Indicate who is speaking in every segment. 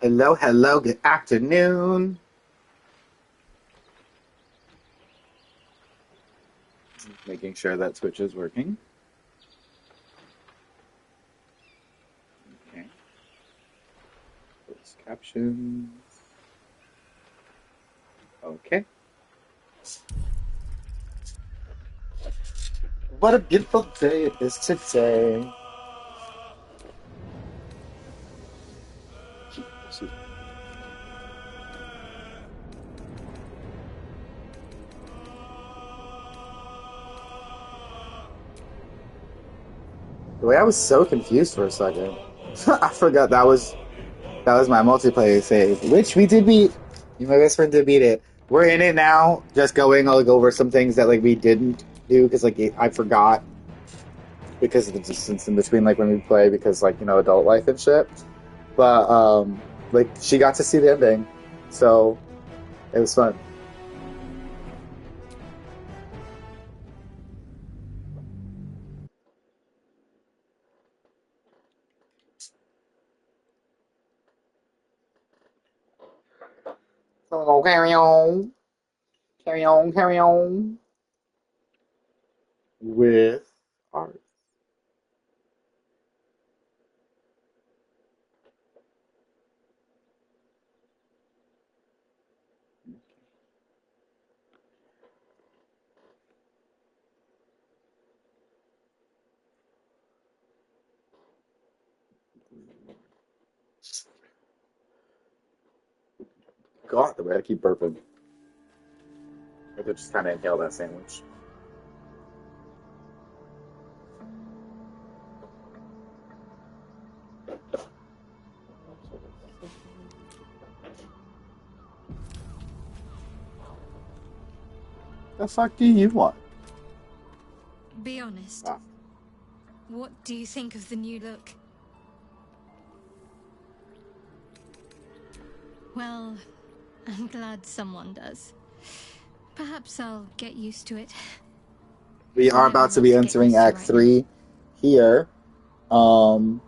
Speaker 1: Hello, hello, good afternoon. Making sure that Twitch is working. Okay. Close captions. Okay. What a beautiful day it is today. Excuse me. The way I was so confused for a second. I forgot that was my multiplayer save, which we did beat. Me and my best friend did beat it. We're in it now, just going like over some things that like we didn't do because like I forgot because of the distance in between like when we play because like adult life and shit. But like she got to see the ending, so it was fun. So carry on, carry on, carry on with art. God, the way I keep burping. I could just kind of inhale that sandwich. The fuck do you want?
Speaker 2: Be honest.
Speaker 1: Ah.
Speaker 2: What do you think of the new look? Well, I'm glad someone does. Perhaps I'll get used to it.
Speaker 1: We are
Speaker 2: Might be a
Speaker 1: about to
Speaker 2: lot
Speaker 1: be
Speaker 2: to get
Speaker 1: entering
Speaker 2: used to
Speaker 1: Act
Speaker 2: right now.
Speaker 1: 3 here. Um,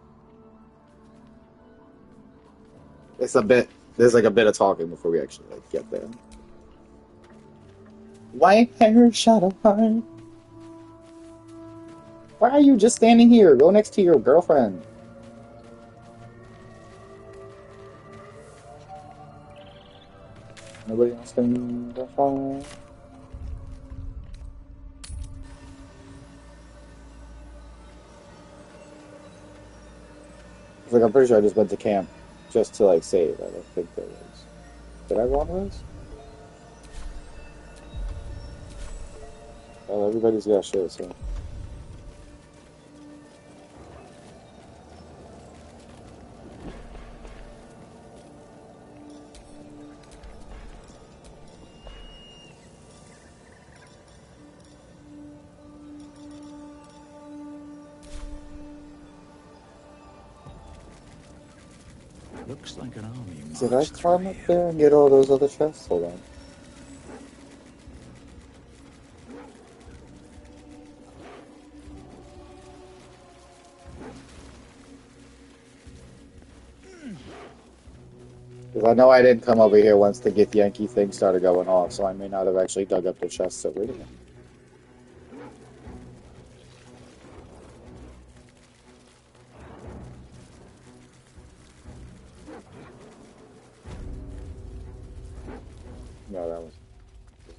Speaker 1: there's like a bit of talking before we actually like get there. White hair, shadow heart. Why are you just standing here? Go next to your girlfriend. Nobody else can phone. Like I'm pretty sure I just went to camp just to like save. I don't think there was. Did I go on this? Well, everybody's got shit, so.
Speaker 3: Looks like an army
Speaker 1: Did I
Speaker 3: marched through
Speaker 1: climb up
Speaker 3: here.
Speaker 1: there and get all those other chests? Hold on. Because I know I didn't come over here once the Gith Yankee thing started going off, so I may not have actually dug up the chests that were in. No, that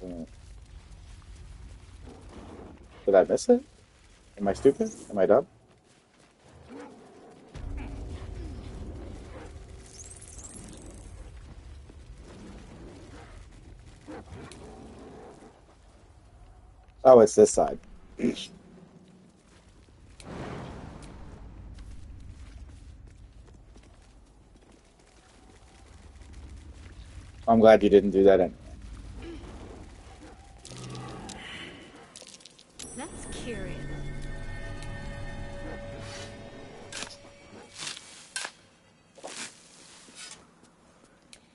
Speaker 1: wasn't it. Did I miss it? Am I stupid? Am I dumb? Oh, it's this side. I'm glad you didn't do that anyway.
Speaker 2: That's curious.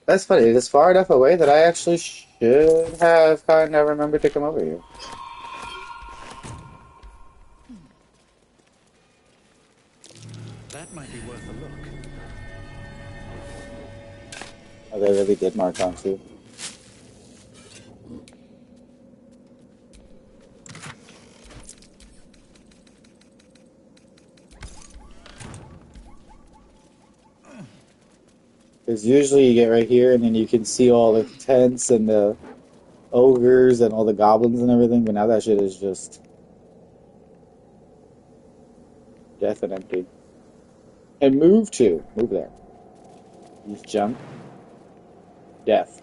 Speaker 1: That's funny. It is far enough away that I actually should have kind of remembered to come over here.
Speaker 3: That might be worth a look.
Speaker 1: Oh, they really did mark on too. Because usually you get right here and then you can see all the tents and the ogres and all the goblins and everything, but now that shit is just death and empty. And move to. Move there. Use jump. Death.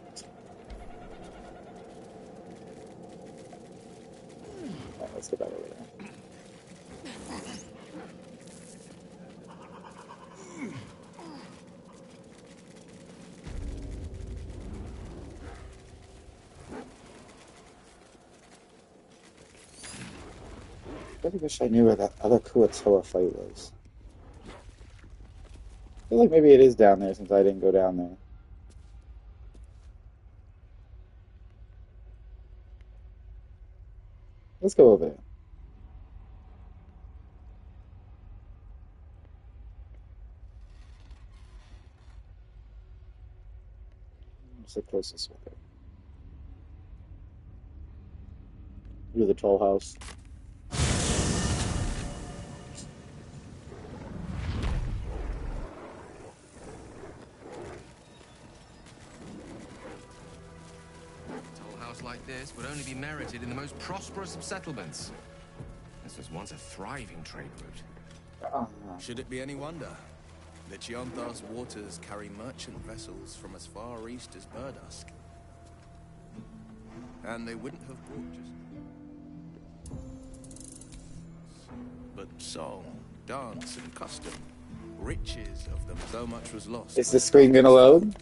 Speaker 1: Alright, let's get back over there. I really wish I knew where that other Kuatoa fight was. I feel like maybe it is down there since I didn't go down there. Let's go over there. What's the closest one there? Ooh, the troll house.
Speaker 4: A house like this would only be merited in the most prosperous of settlements. This was once a thriving trade route.
Speaker 1: Oh,
Speaker 5: Should it be any wonder? The Chianthar's waters carry merchant vessels from as far east as Burdusk. And they wouldn't have brought just... but song, dance, and custom. Riches of them, so much was lost.
Speaker 1: is the screen gonna load?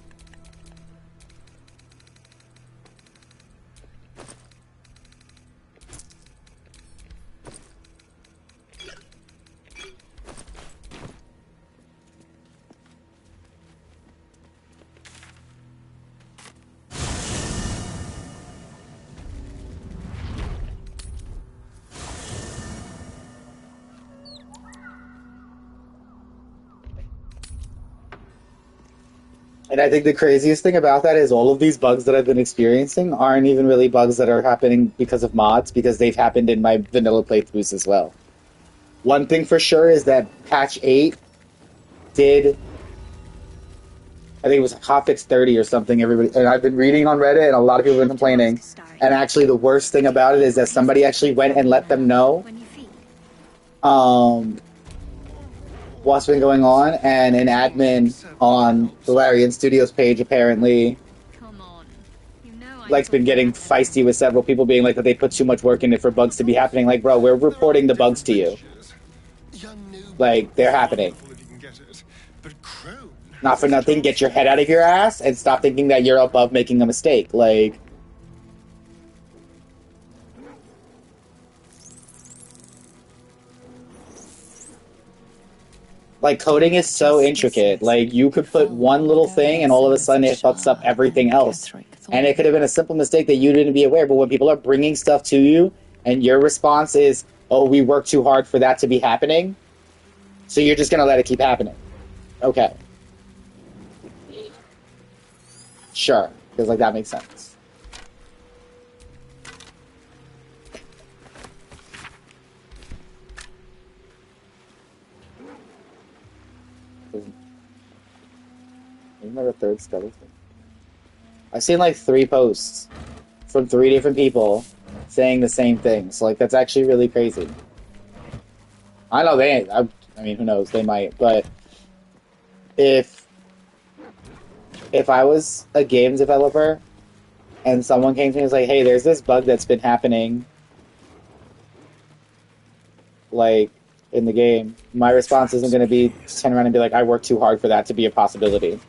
Speaker 1: And I think the craziest thing about that is all of these bugs that I've been experiencing aren't even really bugs that are happening because of mods, because they've happened in my vanilla playthroughs as well. One thing for sure is that patch 8 did, I think it was hotfix 30 or something, everybody, and I've been reading on Reddit and a lot of people have been complaining. And actually the worst thing about it is that somebody actually went and let them know what's been going on, and an admin on the Larian Studios page apparently like's been getting feisty with several people being like that they put too much work in it for bugs to be happening. Like, bro, we're reporting the bugs to you. Like, they're happening. Not for nothing, get your head out of your ass and stop thinking that you're above making a mistake. Like, coding is so intricate. Like, you could put one little thing and all of a sudden it fucks up everything else. And it could have been a simple mistake that you didn't be aware, but when people are bringing stuff to you and your response is, oh, we worked too hard for that to be happening, so you're just gonna let it keep happening. Okay. Sure. Because, like, that makes sense. Isn't there a third skeleton? I've seen like 3 posts from 3 different people saying the same thing. So, like, that's actually really crazy. I know they ain't. I mean, who knows? They might. But if I was a game developer and someone came to me and was like, hey, there's this bug that's been happening, like, in the game, my response isn't going to be to turn around and be like, I worked too hard for that to be a possibility.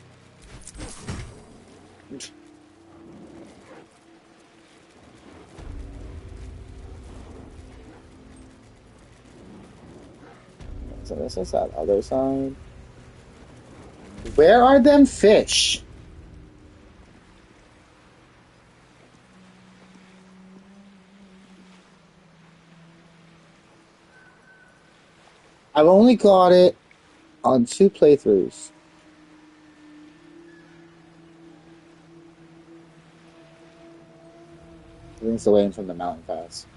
Speaker 1: So this is that other side. Where are them fish? I've only got it on 2 playthroughs. Brings away from the mountain pass.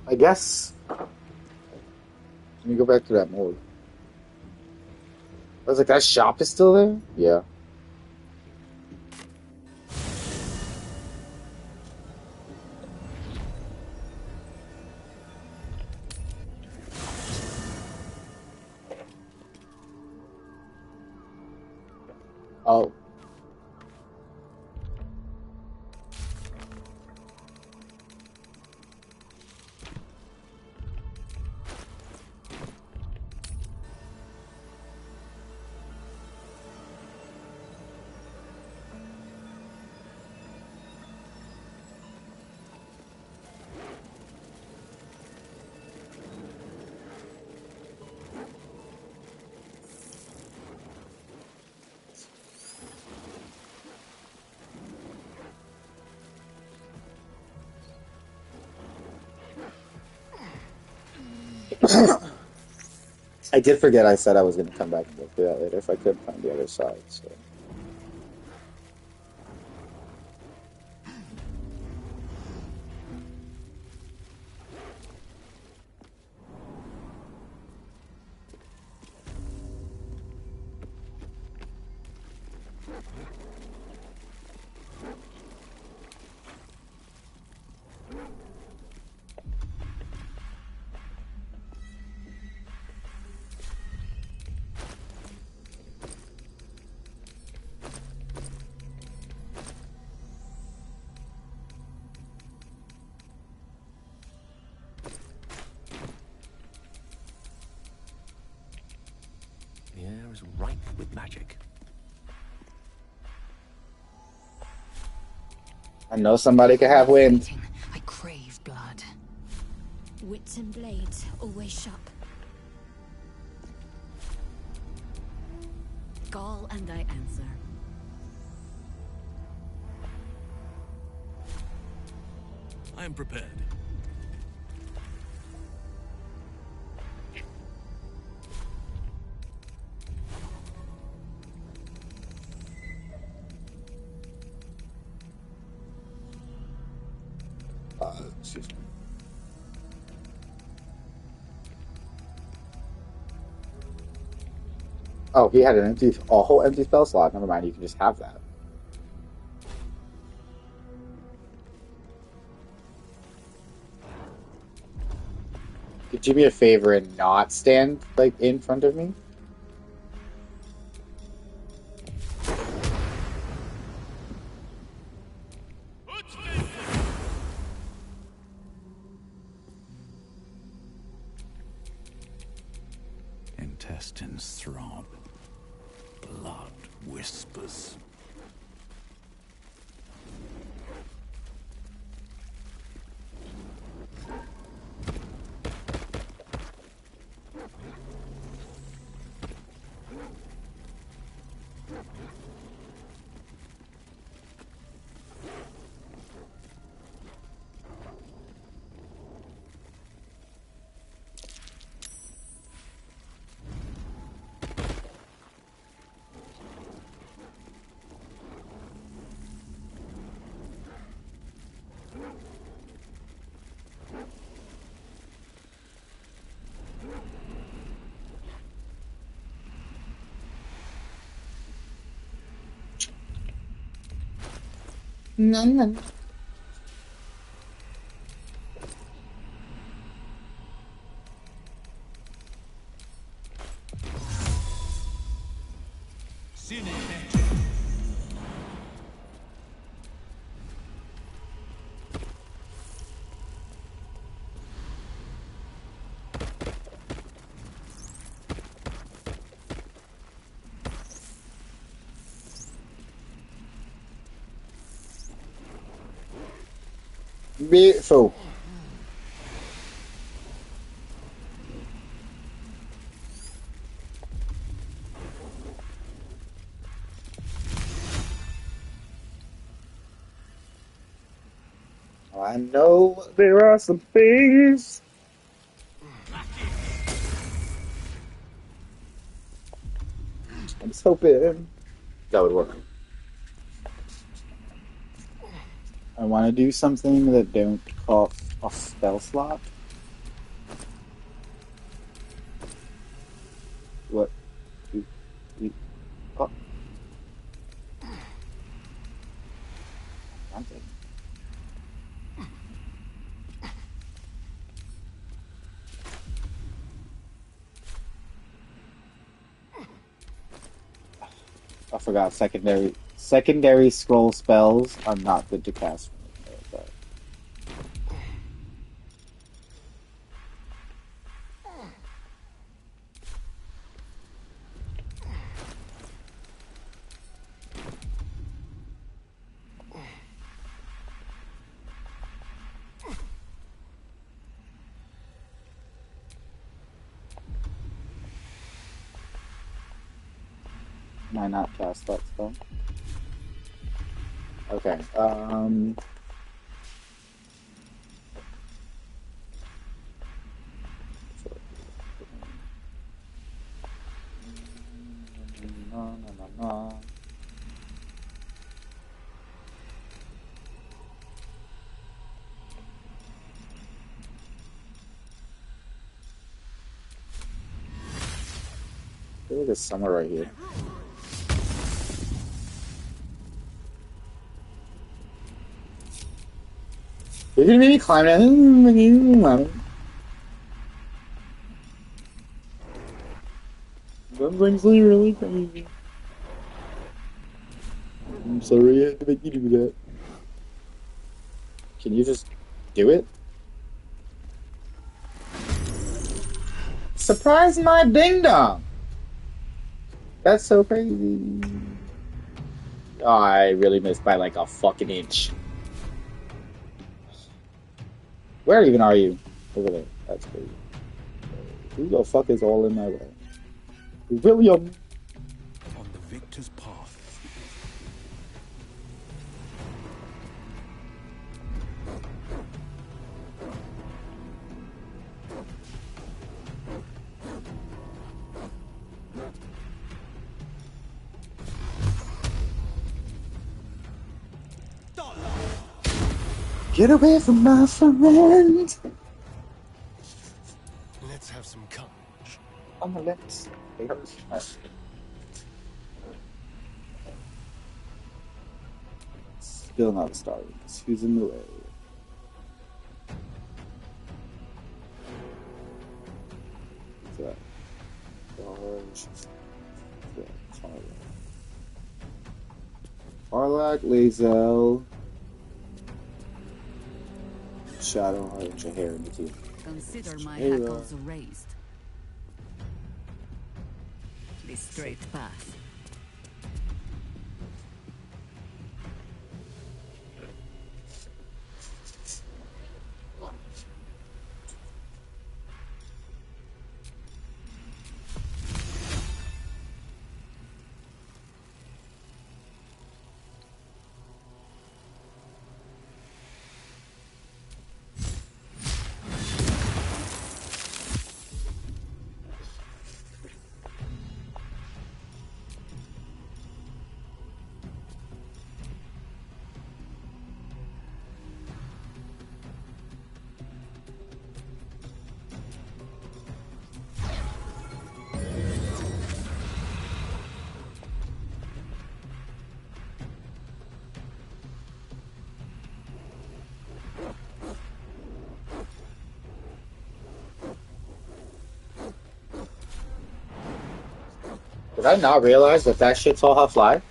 Speaker 1: I guess. Let me go back to that mode. I was like, that shop is still there? Yeah. Oh. I did forget I said I was going to come back and go through that later if I couldn't find the other side, so.
Speaker 4: The air is ripe with magic.
Speaker 1: I know somebody could have wind.
Speaker 6: I crave blood.
Speaker 2: Wits and blades, always sharp.
Speaker 6: Call and I answer.
Speaker 3: I am prepared.
Speaker 1: Excuse me. Oh, he had a whole empty spell slot. Never mind, you can just have that. Could you do me a favor and not stand like in front of me?
Speaker 3: Intestines throb. Blood whispers.
Speaker 1: No, no. Beautiful. I know there are some things. I was hoping that would work. I want to do something that don't cost a spell slot. What? Oh, something. I forgot secondary scroll spells are not good to cast from the but might not cast that spell. Okay. No, no, no, no. I feel like it's somewhere right here. You're gonna make me climb down. Something's really crazy. I'm sorry I had to make you do that. Can you just do it? Surprise my ding dong! That's so crazy. Oh, I really missed by like a fucking inch. Where even are you? Over there. That's crazy. Who the fuck is all in my way? William!
Speaker 3: On the victor's path.
Speaker 1: Get away from my friend!
Speaker 3: Let's have some courage.
Speaker 1: On the lips. They hurt. Right. Still not a star. Who's in the way? What's that? Farlak, Lae'zel, Shadow Heart, and Jahair in the team.
Speaker 6: Consider my
Speaker 1: Hey,
Speaker 6: hackles raised. The straight path.
Speaker 1: Did I not realize that that shit's all half-life?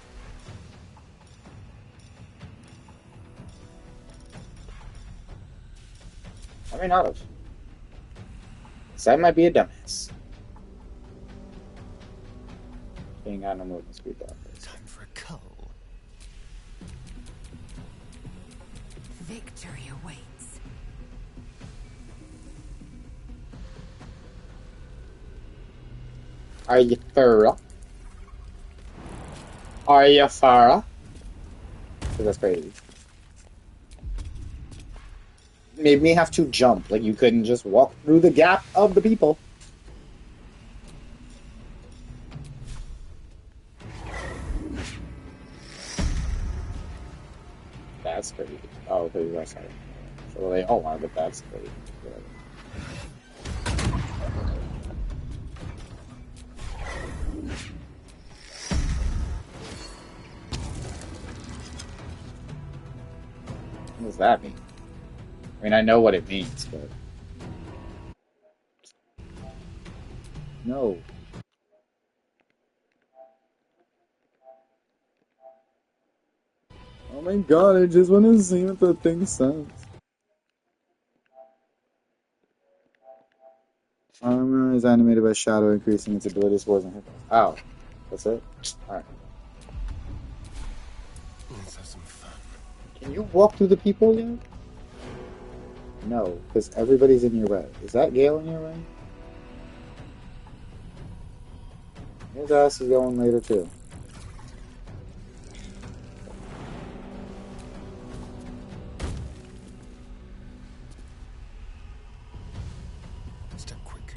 Speaker 1: I may not have. So I might be a dumbass. Being on a movement speed though.
Speaker 3: Time for a cull.
Speaker 6: Victory awaits.
Speaker 1: Are you Farah? Are you Farah? That's crazy. Made me have to jump. Like you couldn't just walk through the gap of the people. That's crazy. Oh, okay, that's right. So they all are, but that's crazy. Whatever. What does that mean? I mean, I know what it means, but... No. Oh my god, I just want to see what the thing says. Armor is animated by Shadow, increasing its ability scores and hit points. Ow. That's it? Alright.
Speaker 3: Let's have some fun.
Speaker 1: Can you walk through the people yet? No, because everybody's in your way. Is that Gale in your way? His ass is going later too.
Speaker 3: Step quick.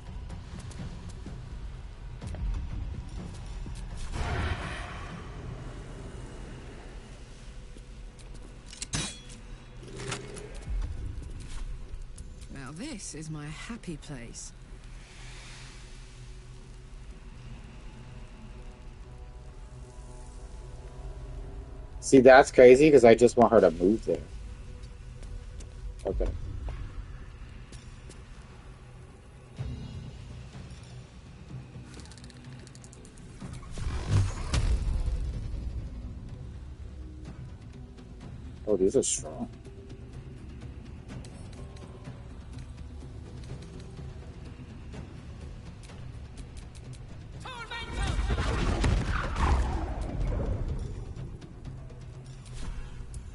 Speaker 6: Now this is my happy place.
Speaker 1: See, that's crazy because I just want her to move there. Okay. Oh, these are strong.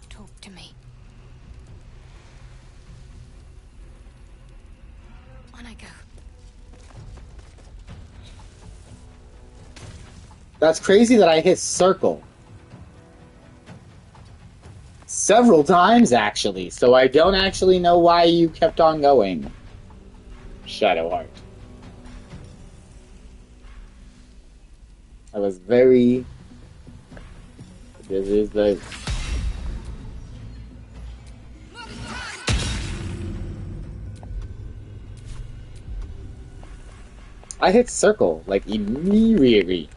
Speaker 2: Talk to me. On I go.
Speaker 1: That's crazy that I hit circle. Several times, actually, so I don't actually know why you kept on going. Shadow Heart. I was very... This is the... I hit circle, like, immediately.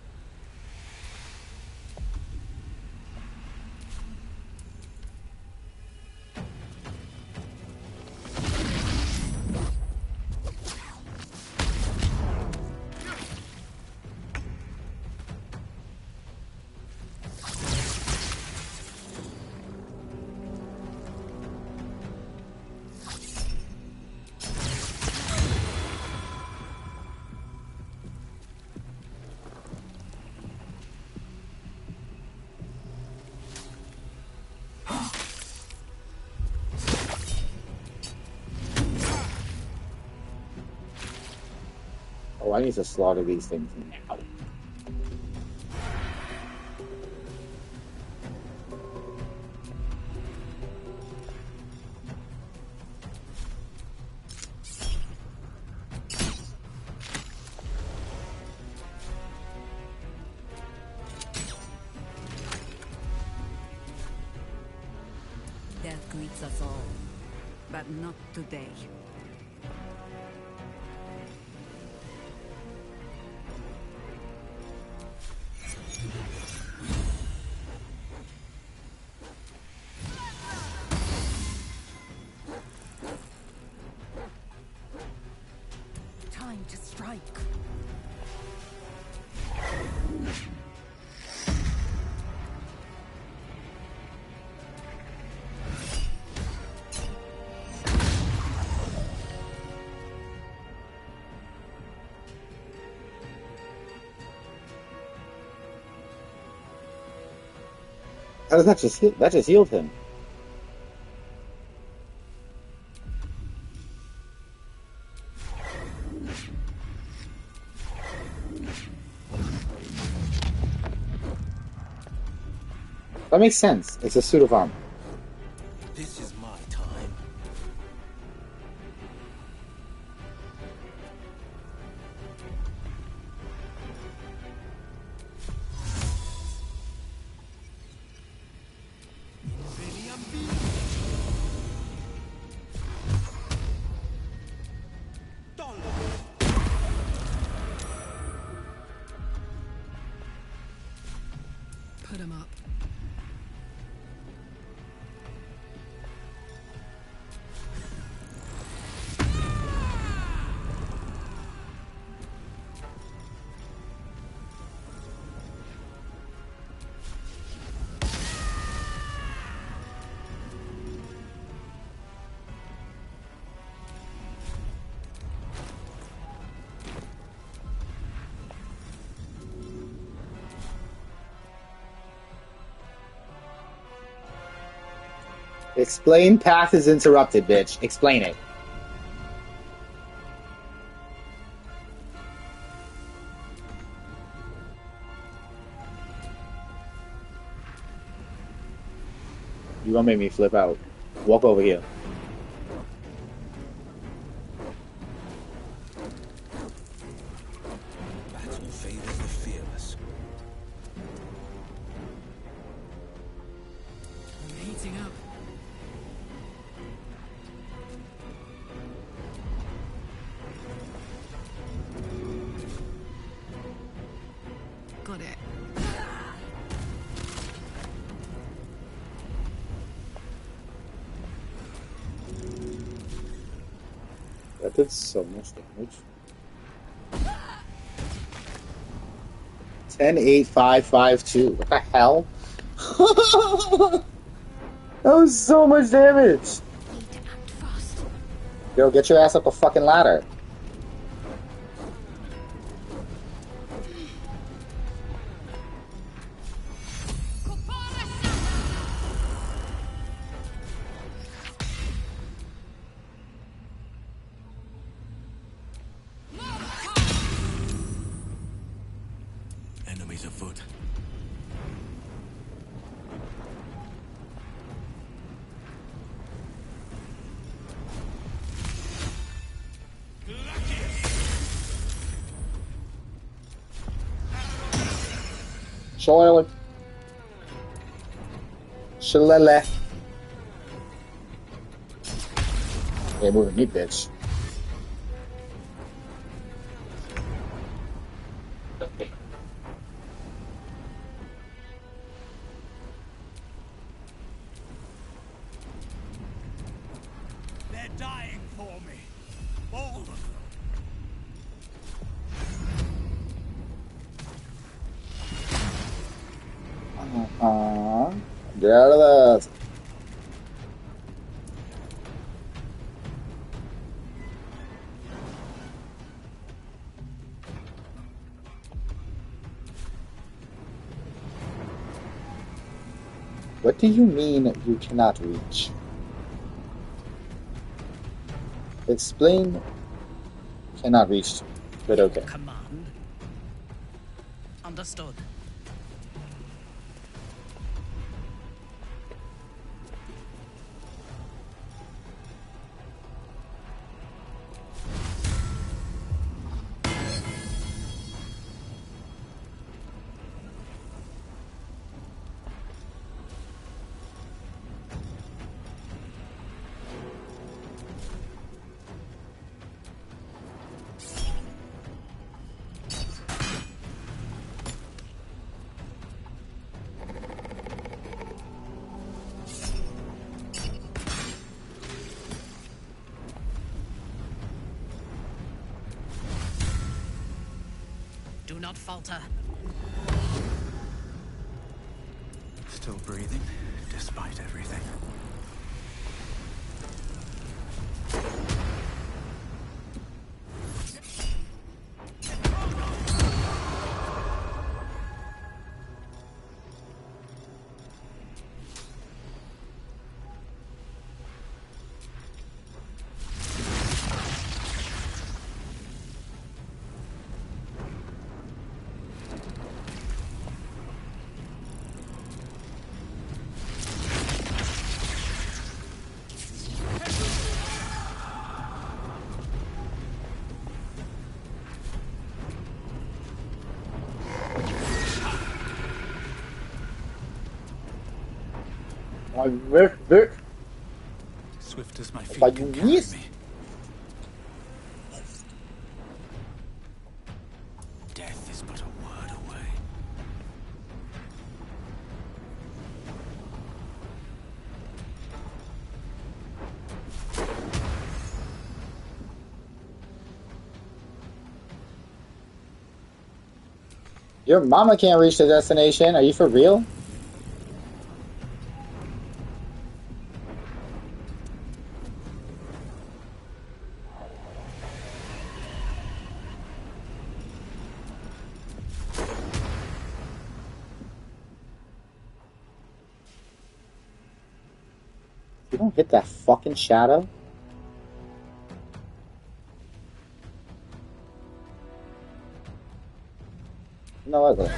Speaker 1: Oh, I need to slaughter these things now.
Speaker 6: Death greets us all, but not today. Time to strike.
Speaker 1: How does that just heal? That just healed him. That makes sense. It's a suit of armor.
Speaker 5: This is my time.
Speaker 6: Put him up.
Speaker 1: Explain path is interrupted, bitch. Explain it. You gonna make me flip out. Walk over here.
Speaker 5: Battle favors the fearless.
Speaker 6: I'm heating up. Got it.
Speaker 1: That did so much damage. 10-8-5-5-2. What the hell? That was so much damage.
Speaker 2: Need to act fast.
Speaker 1: Yo, get your ass up a fucking ladder.
Speaker 5: Enemies afoot.
Speaker 1: Shillelagh. Shillelagh. Hey, moving me, bitch.
Speaker 5: They're dying for me. All of them.
Speaker 1: Get out of that. What do you mean you cannot reach? Explain cannot reach, but okay.
Speaker 7: Command. Understood. Do not falter.
Speaker 5: Still breathing, despite everything.
Speaker 1: I missed it.
Speaker 3: Swift as my feet
Speaker 1: But
Speaker 3: can
Speaker 1: you
Speaker 3: carry
Speaker 1: missed.
Speaker 3: me. Death is but a word away.
Speaker 1: Your mama can't reach the destination. Are you for real? You don't hit that fucking shadow? No other.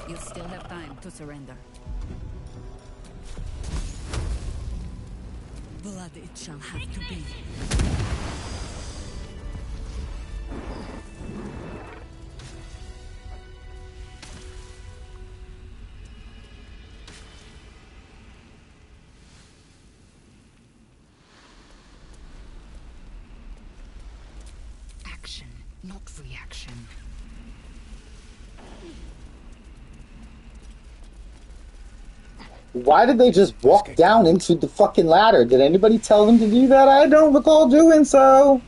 Speaker 6: You still have time to surrender. Blood it shall have to be.
Speaker 7: Action, not reaction.
Speaker 1: Why did they just walk down into the fucking ladder? Did anybody tell them to do that? I don't recall doing so.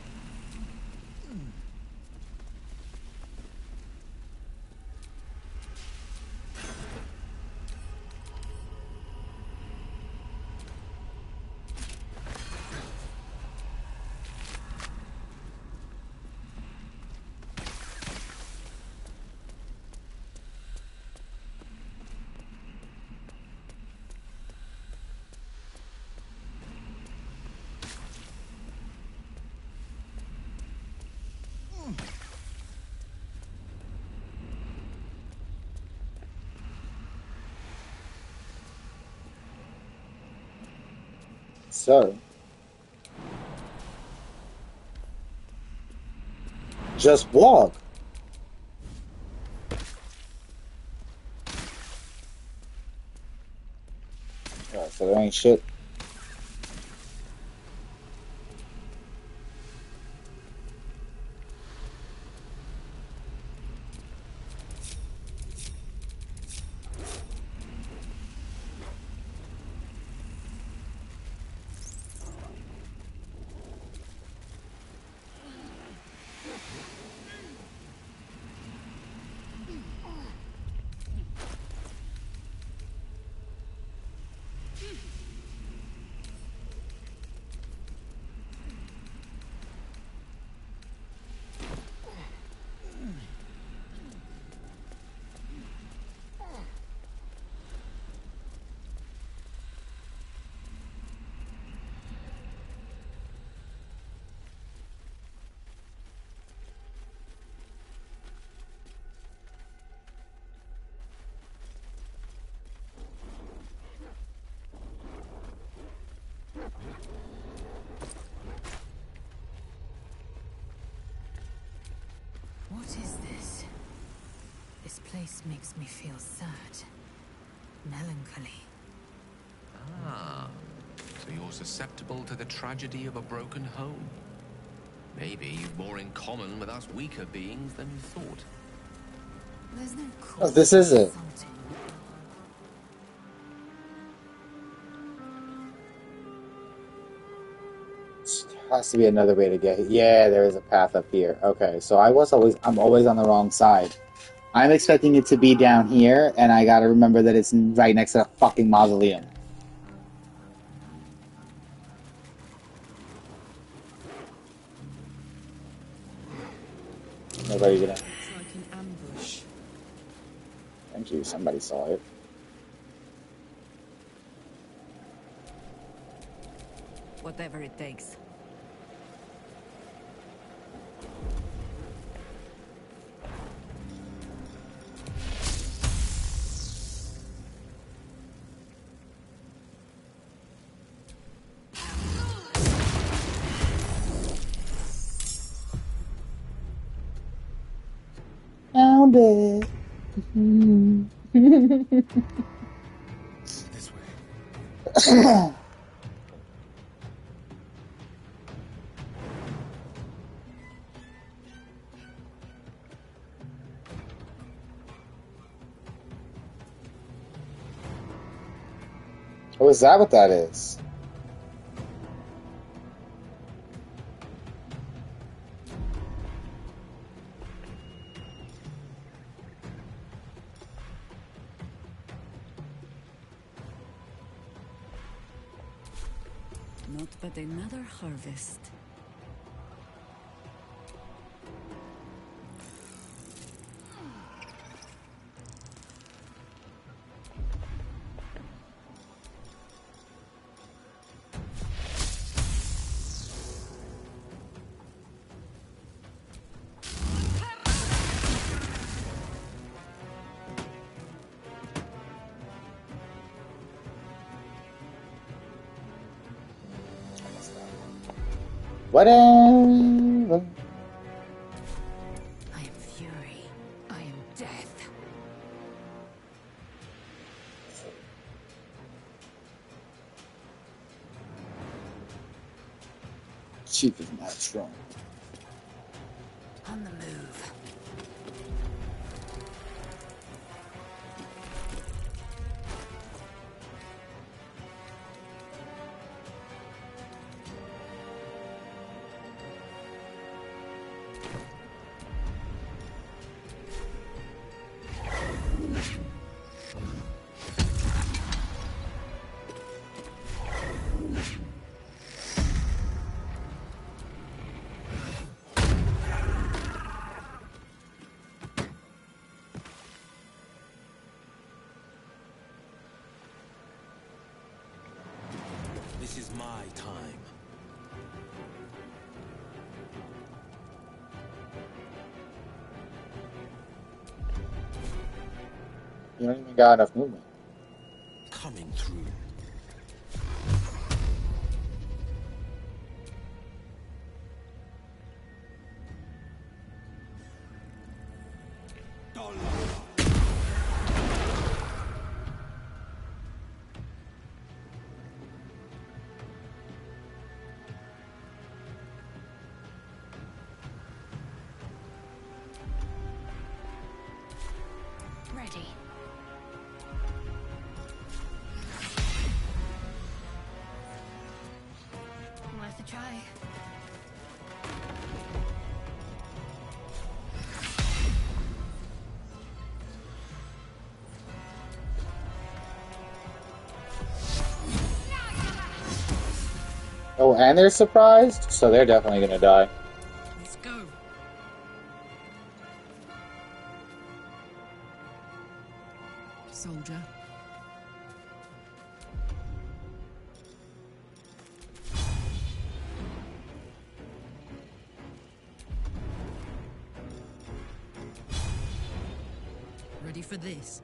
Speaker 1: So, just walk. Alright, so there ain't shit.
Speaker 6: What is this? This place makes me feel sad. Melancholy.
Speaker 4: Ah, so you're susceptible to the tragedy of a broken home. Maybe you've more in common with us weaker beings than you thought.
Speaker 6: There's no
Speaker 1: Oh,
Speaker 6: cause
Speaker 1: this is it.
Speaker 6: something.
Speaker 1: There has to be another way to get here. Yeah, there is a path up here. Okay, so I'm always on the wrong side. I'm expecting it to be down here, and I gotta remember that it's right next to the fucking mausoleum. Nobody gonna.
Speaker 6: It's like an ambush.
Speaker 1: Thank you, somebody saw it.
Speaker 6: Whatever it takes.
Speaker 1: found it.
Speaker 3: This way.
Speaker 1: Oh, is that what that is?
Speaker 6: Not but another harvest.
Speaker 1: Whatever.
Speaker 6: I am fury. I am death.
Speaker 1: Chief is not strong.
Speaker 6: On the move.
Speaker 3: This is my time.
Speaker 1: You don't even got enough movement.
Speaker 3: Coming through.
Speaker 2: Ready. Worth a try.
Speaker 1: Oh, and they're surprised? So they're definitely gonna die.
Speaker 7: Let's go. Soldier. Ready for this?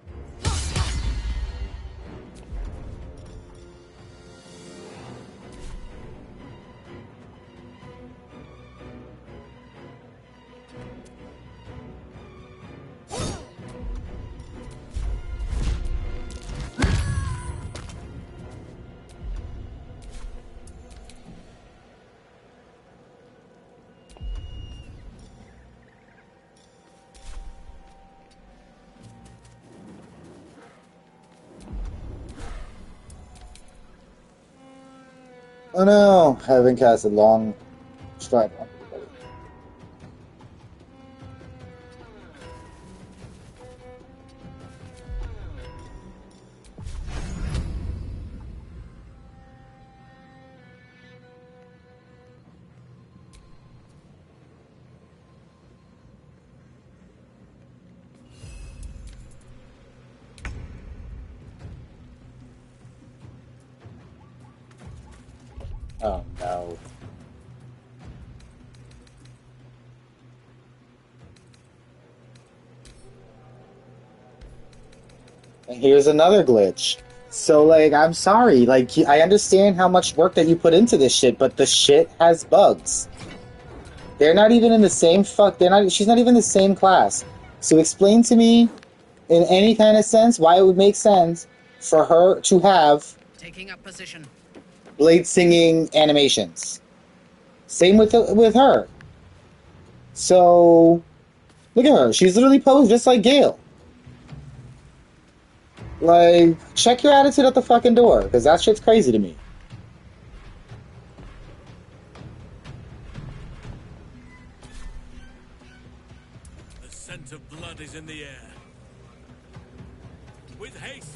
Speaker 1: Oh no! I haven't cast a long stride on anybody. Oh no. And here's another glitch. So, like, I'm sorry. Like, I understand how much work that you put into this shit, but the shit has bugs. They're not even in the same fuck. They're not. She's not even the same class. So explain to me, in any kind of sense, why it would make sense for her to have
Speaker 7: Taking up position.
Speaker 1: blade singing animations. Same with her. So look at her. She's literally posed just like Gale. Like, check your attitude at the fucking door, because that shit's crazy to me.
Speaker 3: The scent of blood is in the air. With haste.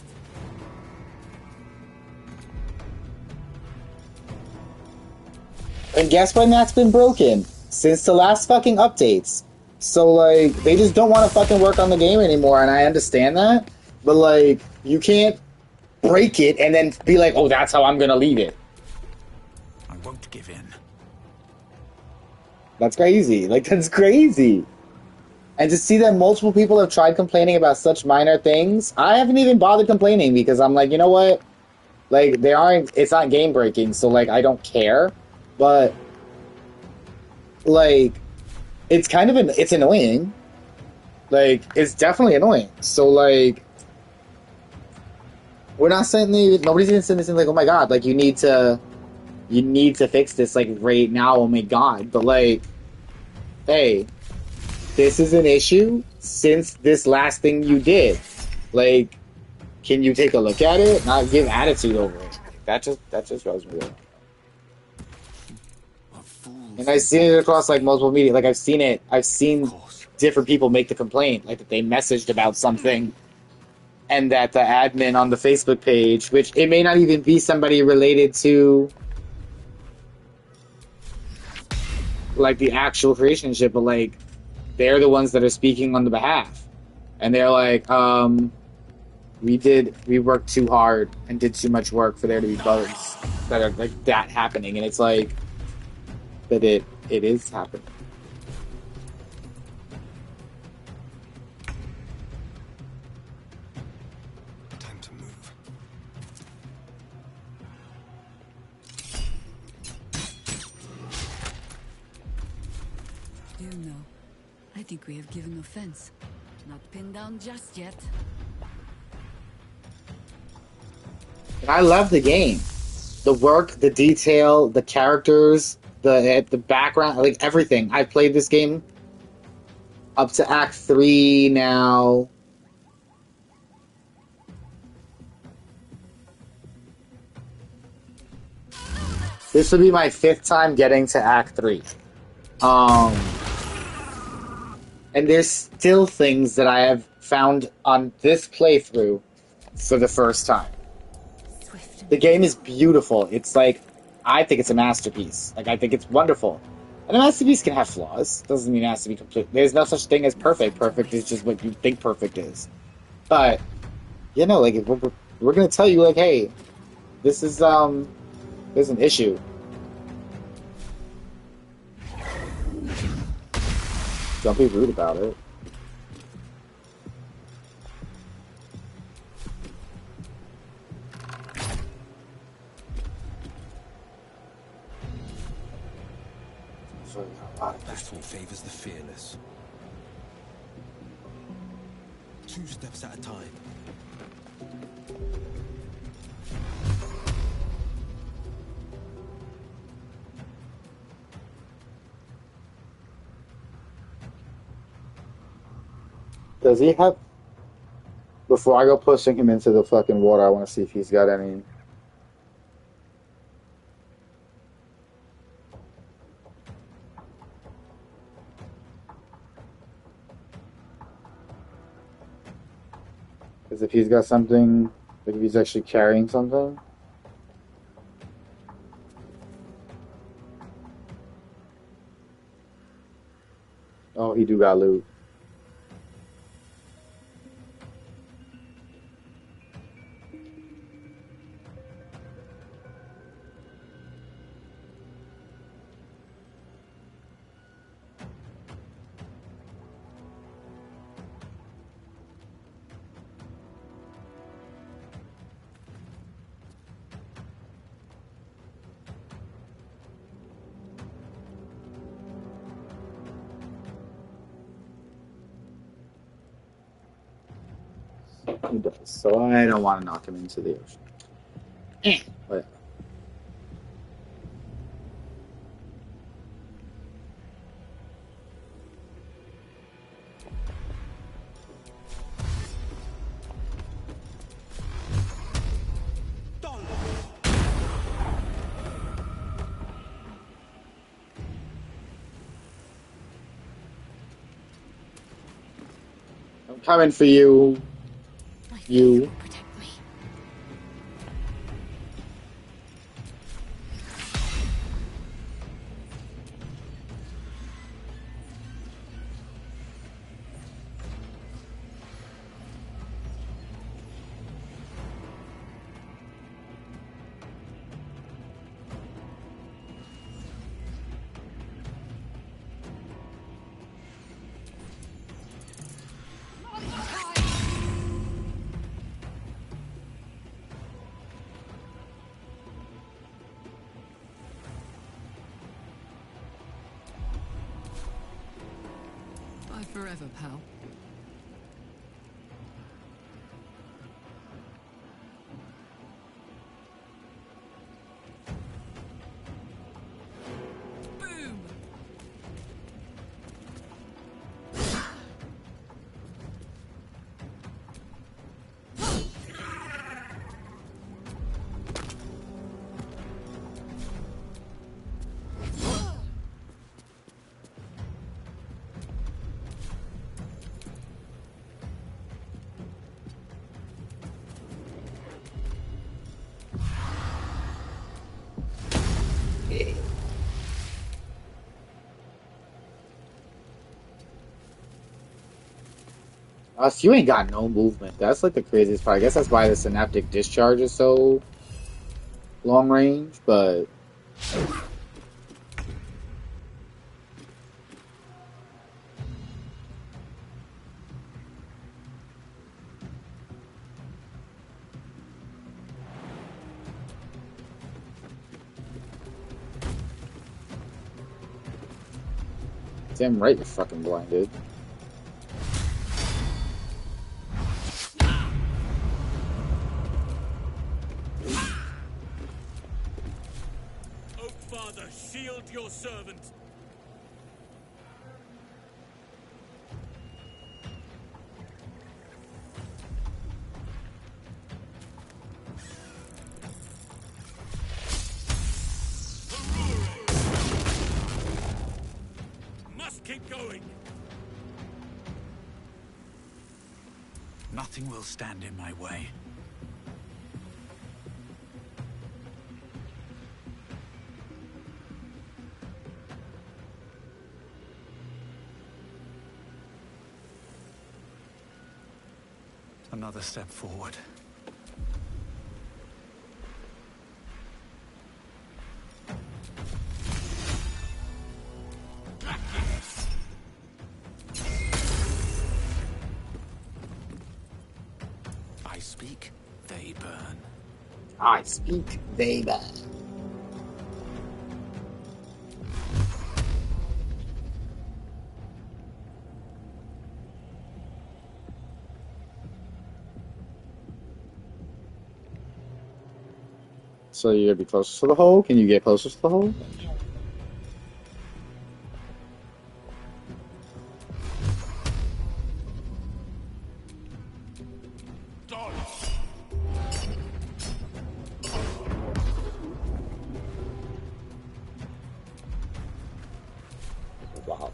Speaker 1: And guess when that's been broken? Since the last fucking updates. So, like, they just don't want to fucking work on the game anymore, and I understand that. But, like, you can't break it and then be like, oh, that's how I'm gonna leave it.
Speaker 5: I won't give in.
Speaker 1: That's crazy. Like, that's crazy. And to see that multiple people have tried complaining about such minor things, I haven't even bothered complaining because I'm like, you know what? Like, it's not game breaking, so, like, I don't care. But, like, it's kind of, it's annoying. Like, it's definitely annoying. So, like, we're not saying, nobody's even saying this like, oh my god, like, you need to fix this, like, right now, oh my god. But, like, hey, this is an issue since this last thing you did. Like, can you take a look at it? Not give attitude over it. That just rubs me wrong. And I've seen it across like multiple media. Like I've seen different people make the complaint, like that they messaged about something, and that the admin on the Facebook page, which it may not even be somebody related to like the actual creationship, but like they're the ones that are speaking on the behalf, and they're like, we worked too hard and did too much work for there to be bugs that are like that happening, and it's like that it is happening.
Speaker 5: Time to move.
Speaker 6: Do you know? I think we have given offense. Not pinned down just yet.
Speaker 1: I love the game. The work, the detail, the characters, the background, like everything. I've played this game up to Act 3 now. This will be my 5th time getting to Act 3. And there's still things that I have found on this playthrough for the first time. The game is beautiful. It's like, I think it's a masterpiece. Like, I think it's wonderful. And a masterpiece can have flaws. Doesn't mean it has to be complete. There's no such thing as perfect. Perfect is just what you think perfect is. But, you know, like, we're going to tell you, like, hey, this is, there's an issue. Don't be rude about it.
Speaker 3: Battle favors the fearless. 2 steps at a time.
Speaker 1: Does he have... Before I go pushing him into the fucking water, I want to see if he's got any... Because if he's got something... Like if he's actually carrying something... Oh, he do got loot. He does. So I don't want to knock him into the ocean. Whatever. I'm coming for you.
Speaker 2: My faith
Speaker 1: You.
Speaker 2: will protect me.
Speaker 7: Bye forever, pal. Boom!
Speaker 1: Us, you ain't got no movement. That's like the craziest part. I guess that's why the synaptic discharge is so long range, but damn right you're fucking blinded.
Speaker 3: Oak Father, shield your servant. Must keep going.
Speaker 8: Nothing will stand in my way. Another step forward. I speak, they burn.
Speaker 1: I speak, they burn. So you're gonna be closer to the hole? Can you get closer to the hole? Wow.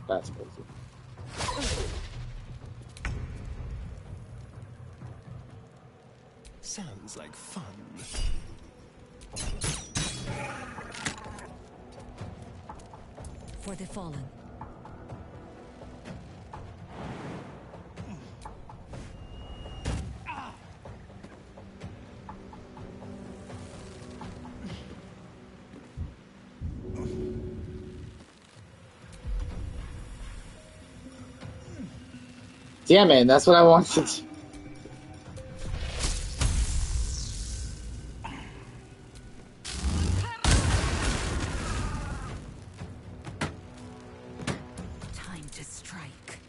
Speaker 1: That's crazy.
Speaker 5: Sounds like fun.
Speaker 6: For the fallen.
Speaker 1: Damn it, that's what I wanted.
Speaker 6: Time to strike.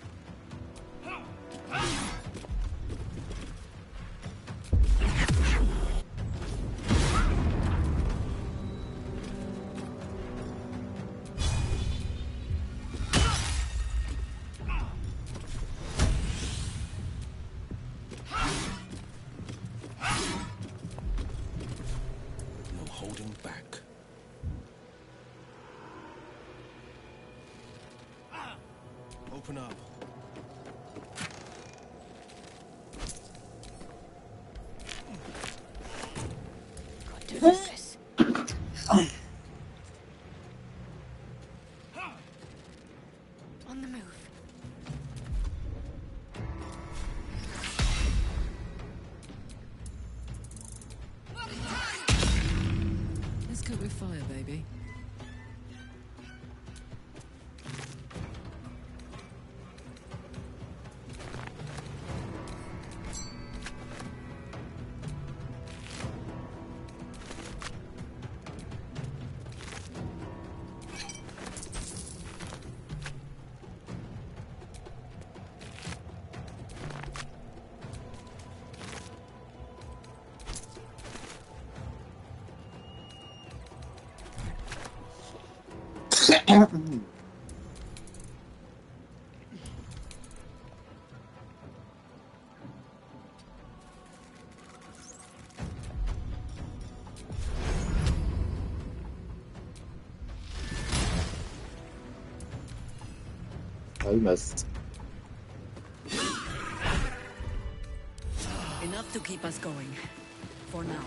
Speaker 8: back.
Speaker 5: Open up.
Speaker 6: Got to focus. On the move.
Speaker 7: Let's cook with fire, baby.
Speaker 1: I must.
Speaker 6: Enough to keep us going. For now.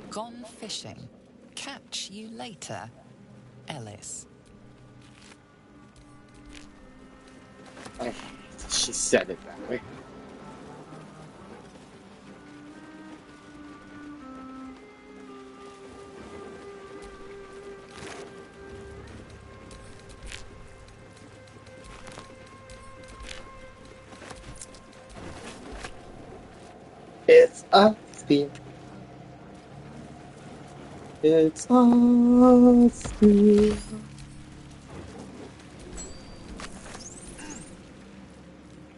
Speaker 9: Gone fishing. Catch you later, Ellis.
Speaker 1: She said it that way. It's a spear. It's a spear.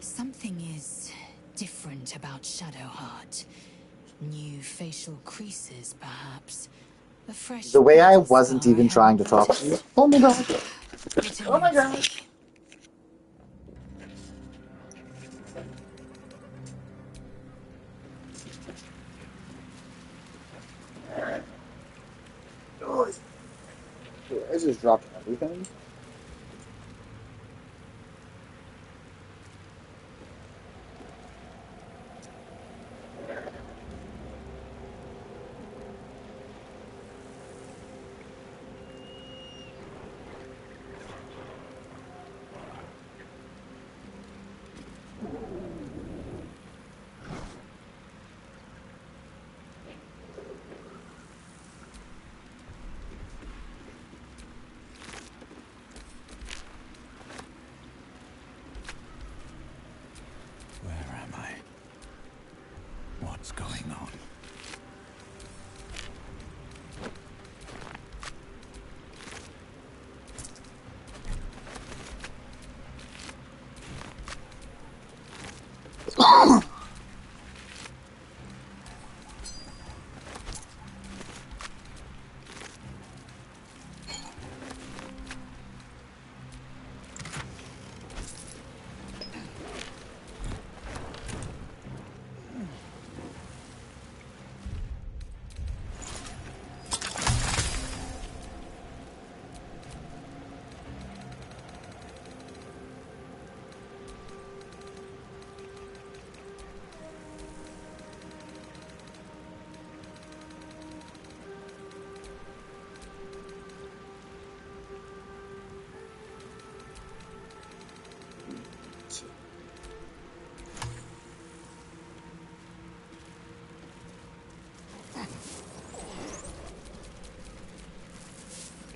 Speaker 6: Something is different about Shadowheart. New facial creases, perhaps. A fresh
Speaker 1: The way I
Speaker 6: battle
Speaker 1: wasn't
Speaker 6: scar I
Speaker 1: even trying to
Speaker 6: haven't
Speaker 1: talk to you.
Speaker 6: noticed.
Speaker 1: Oh my god.
Speaker 6: What
Speaker 1: Oh my
Speaker 6: you'd
Speaker 1: god.
Speaker 6: say.
Speaker 1: Oh, I just dropped everything.
Speaker 8: Where am I? What's going on?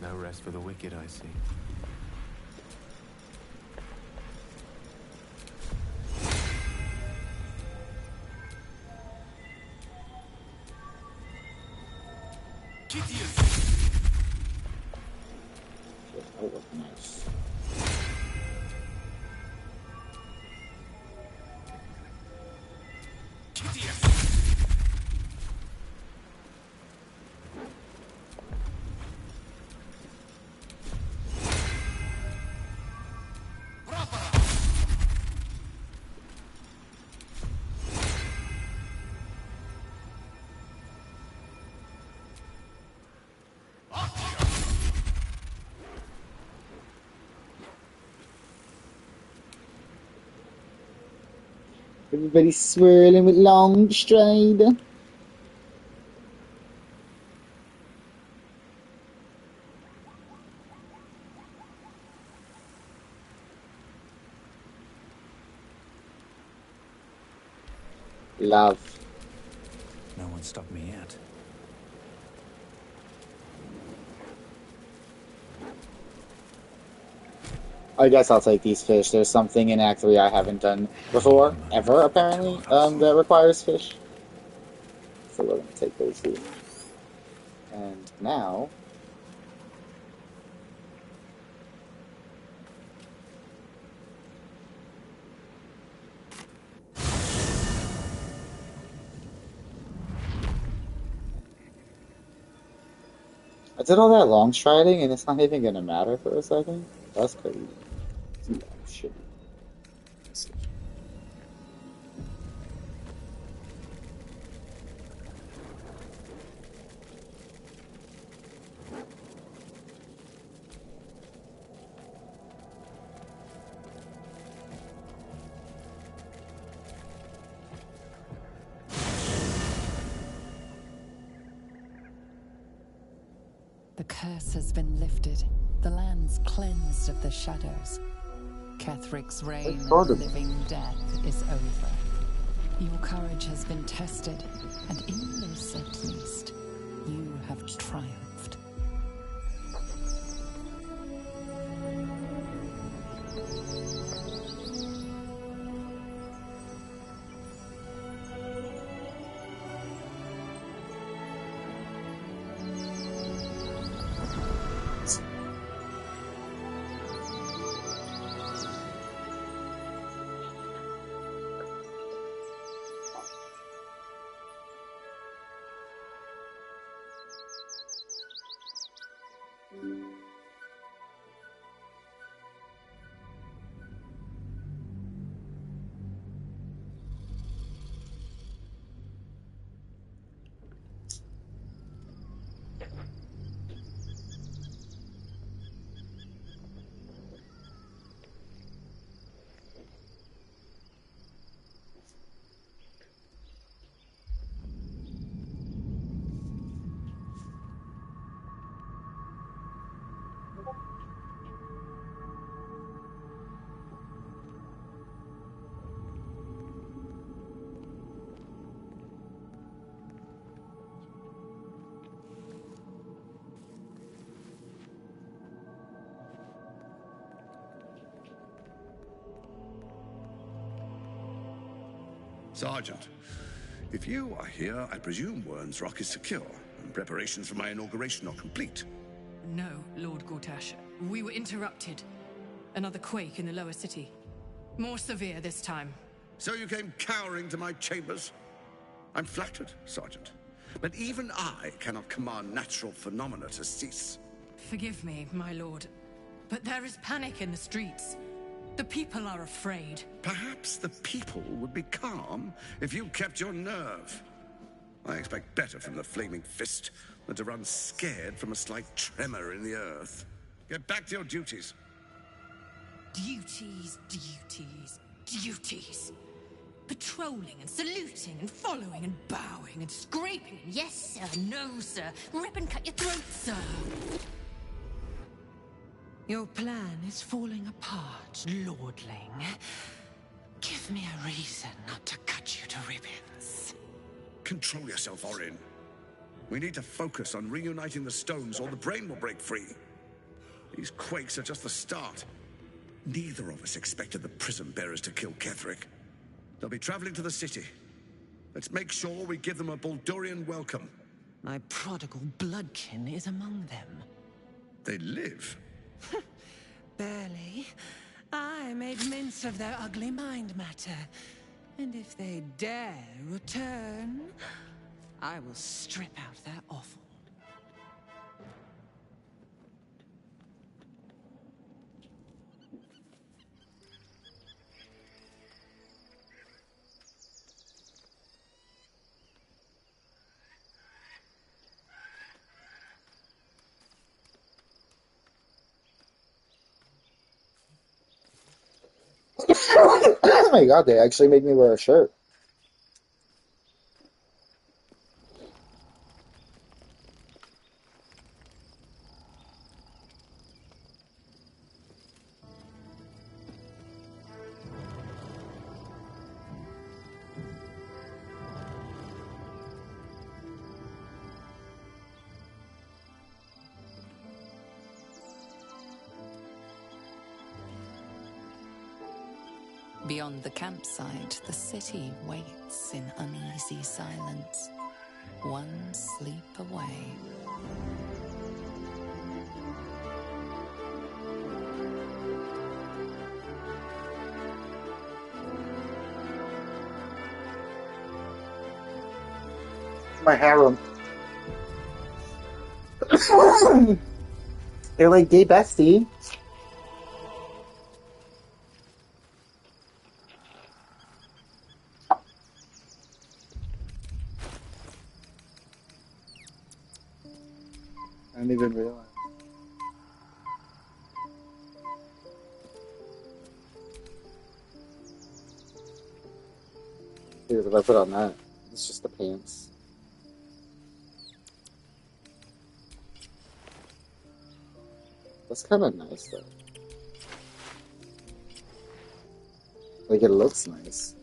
Speaker 4: No rest for the wicked, I see.
Speaker 1: That was nice. Everybody swirling with long stride. Love.
Speaker 8: No one stopped me yet.
Speaker 1: I guess I'll take these fish. There's something in Act 3 I haven't done before, ever, apparently, that requires fish. So we're going to take those two. And now... I did all that long striding and it's not even going to matter for a second? That's crazy. Yeah, shit.
Speaker 9: The curse has been lifted. The land's cleansed of the shadows. Kethric's reign of living death is over. Your courage has been tested, and in this at least, you have triumphed.
Speaker 10: Sergeant, if you are here, I presume Wern's Rock is secure, and preparations for my inauguration are complete.
Speaker 7: No, Lord Gortash. We were interrupted. Another quake in the lower city. More severe this time.
Speaker 10: So you came cowering to my chambers? I'm flattered, Sergeant. But even I cannot command natural phenomena to cease.
Speaker 7: Forgive me, my lord, but there is panic in the streets. The people are afraid.
Speaker 10: Perhaps the people would be calm if you kept your nerve. I expect better from the Flaming Fist than to run scared from a slight tremor in the earth. Get back to your duties.
Speaker 7: Duties, duties, duties. Patrolling and saluting and following and bowing and scraping. Yes, sir. No, sir. Rip and cut your throat, sir. Your plan is falling apart, lordling. Give me a reason not to cut you to ribbons.
Speaker 10: Control yourself, Orin. We need to focus on reuniting the stones or the brain will break free. These quakes are just the start. Neither of us expected the prison bearers to kill Ketheric. They'll be traveling to the city. Let's make sure we give them a Baldurian welcome.
Speaker 7: My prodigal bloodkin is among them.
Speaker 10: They live.
Speaker 7: Barely. I made mince of their ugly mind matter. And if they dare return, I will strip out their offal.
Speaker 1: my god, they actually made me wear a shirt.
Speaker 9: Beyond the campsite, the city waits in uneasy silence, one sleep away.
Speaker 1: My harem. They're like gay bestie. I didn't even realize. Because if I put on that, it's just the pants. That's kind of nice, though. Like, it looks nice.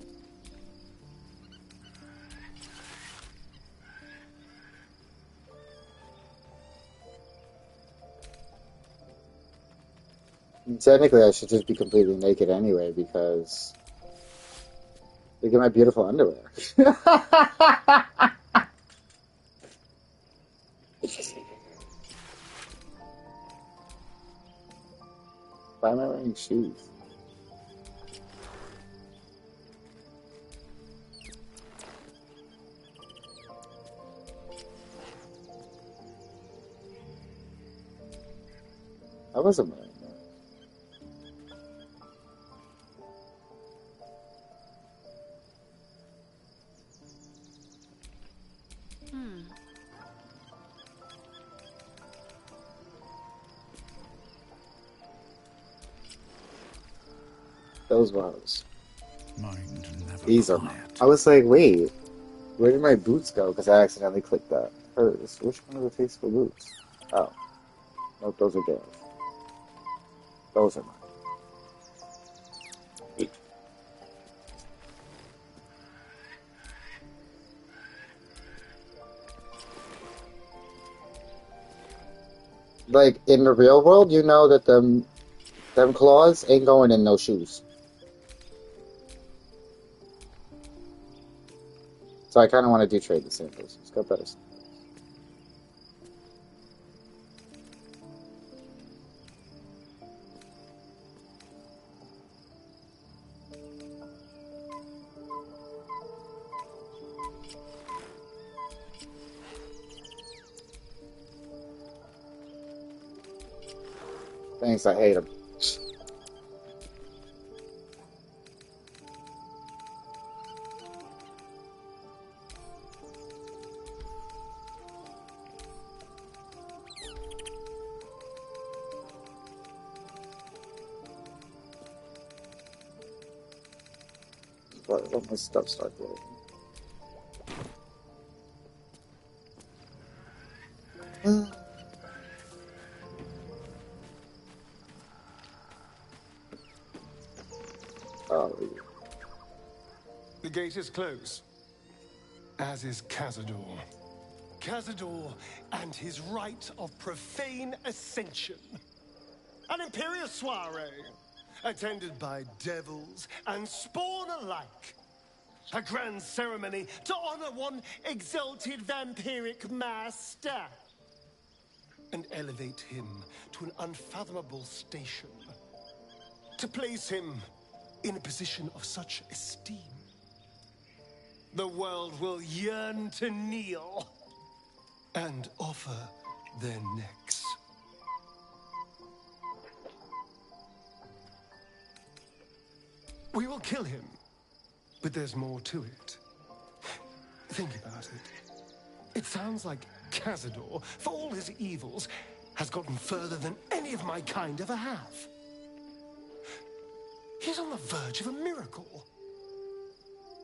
Speaker 1: And technically, I should just be completely naked anyway, because... Look at my beautiful underwear. Why am I wearing shoes? I wasn't wearing that. Those ones. These are mine. I was like, wait, where did my boots go? Because I accidentally clicked that. Hers. Which one are the tasteful boots? Oh. Nope, those are theirs. Those are mine. Like, in the real world, you know that them claws ain't going in no shoes. So I kind of want to do trade the samples. It's got better. Thanks, I hate them. Let my stuff start loading.
Speaker 11: The gate is closed, as is Cazador. Cazador and his rite of profane ascension. An imperial soiree, attended by devils and spawn alike. A grand ceremony to honor one exalted vampiric master. And elevate him to an unfathomable station. To place him in a position of such esteem. The world will yearn to kneel and offer their necks. We will kill him, but there's more to it. Think about it. It sounds like Cazador, for all his evils, has gotten further than any of my kind ever have. He's on the verge of a miracle.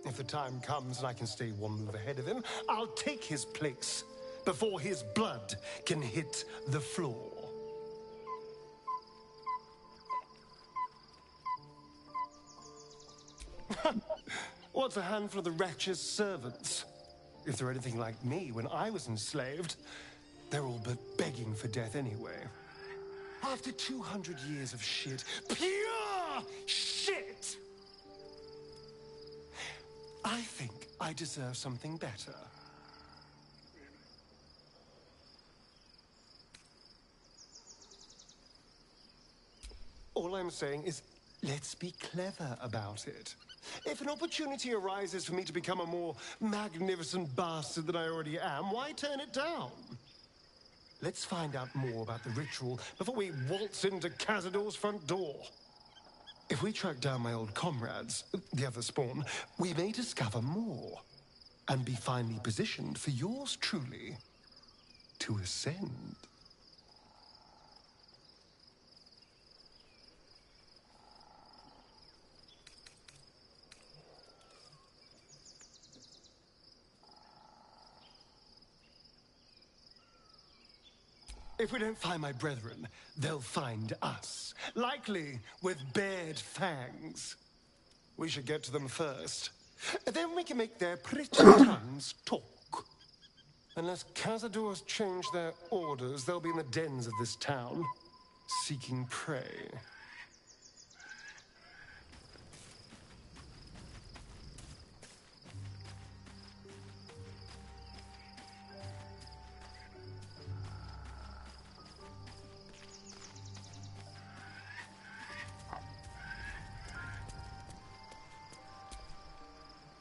Speaker 11: If the time comes and I can stay one move ahead of him, I'll take his place before his blood can hit the floor. What's a handful of the wretch's servants? If they're anything like me when I was enslaved, they're all but begging for death anyway. After 200 years of shit, pure shit, I think I deserve something better. All I'm saying is, let's be clever about it. If an opportunity arises for me to become a more magnificent bastard than I already am, why turn it down? Let's find out more about the ritual before we waltz into Cazador's front door. If we track down my old comrades, the other spawn, we may discover more and be finally positioned for yours truly to ascend. If we don't find my brethren, they'll find us. Likely with bared fangs. We should get to them first. Then we can make their pretty tongues talk. Unless Cazadors change their orders, they'll be in the dens of this town, seeking prey.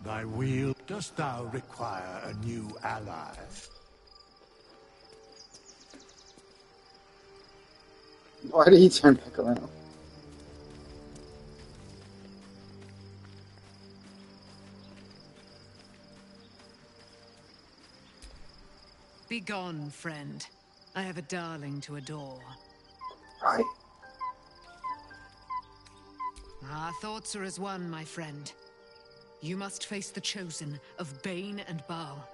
Speaker 10: Thy wheel, dost thou require a new ally?
Speaker 1: Why did he turn back around?
Speaker 6: Begone, friend. I have a darling to adore.
Speaker 1: Right.
Speaker 6: Our thoughts are as one, my friend. You must face the chosen of Bane and Baal.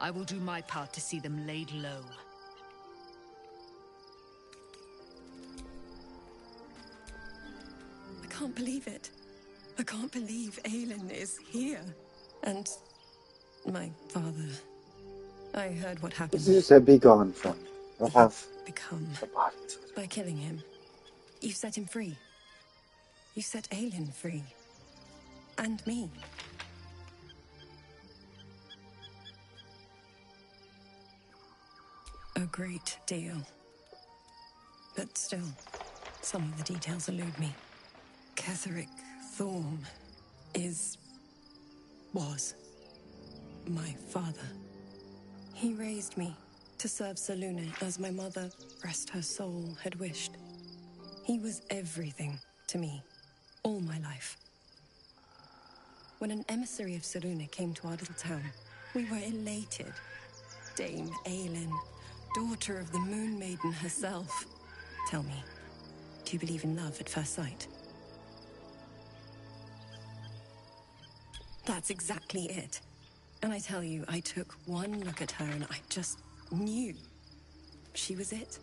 Speaker 6: I will do my part to see them laid low.
Speaker 12: I can't believe it. I can't believe Aelin is here. And my father. I heard what happened.
Speaker 1: You said be gone from. I have
Speaker 12: become
Speaker 1: the body.
Speaker 12: By killing him. You set him free. You set Aelin free. And me. A great deal. But still, some of the details elude me. Ketheric Thorm was my father. He raised me to serve Selûne as my mother, rest her soul, had wished. He was everything to me, all my life. When an emissary of Selûne came to our little town, we were elated. Dame Aelin, daughter of the Moon Maiden herself. Tell me, do you believe in love at first sight? That's exactly it. And I tell you, I took one look at her and I just knew she was it.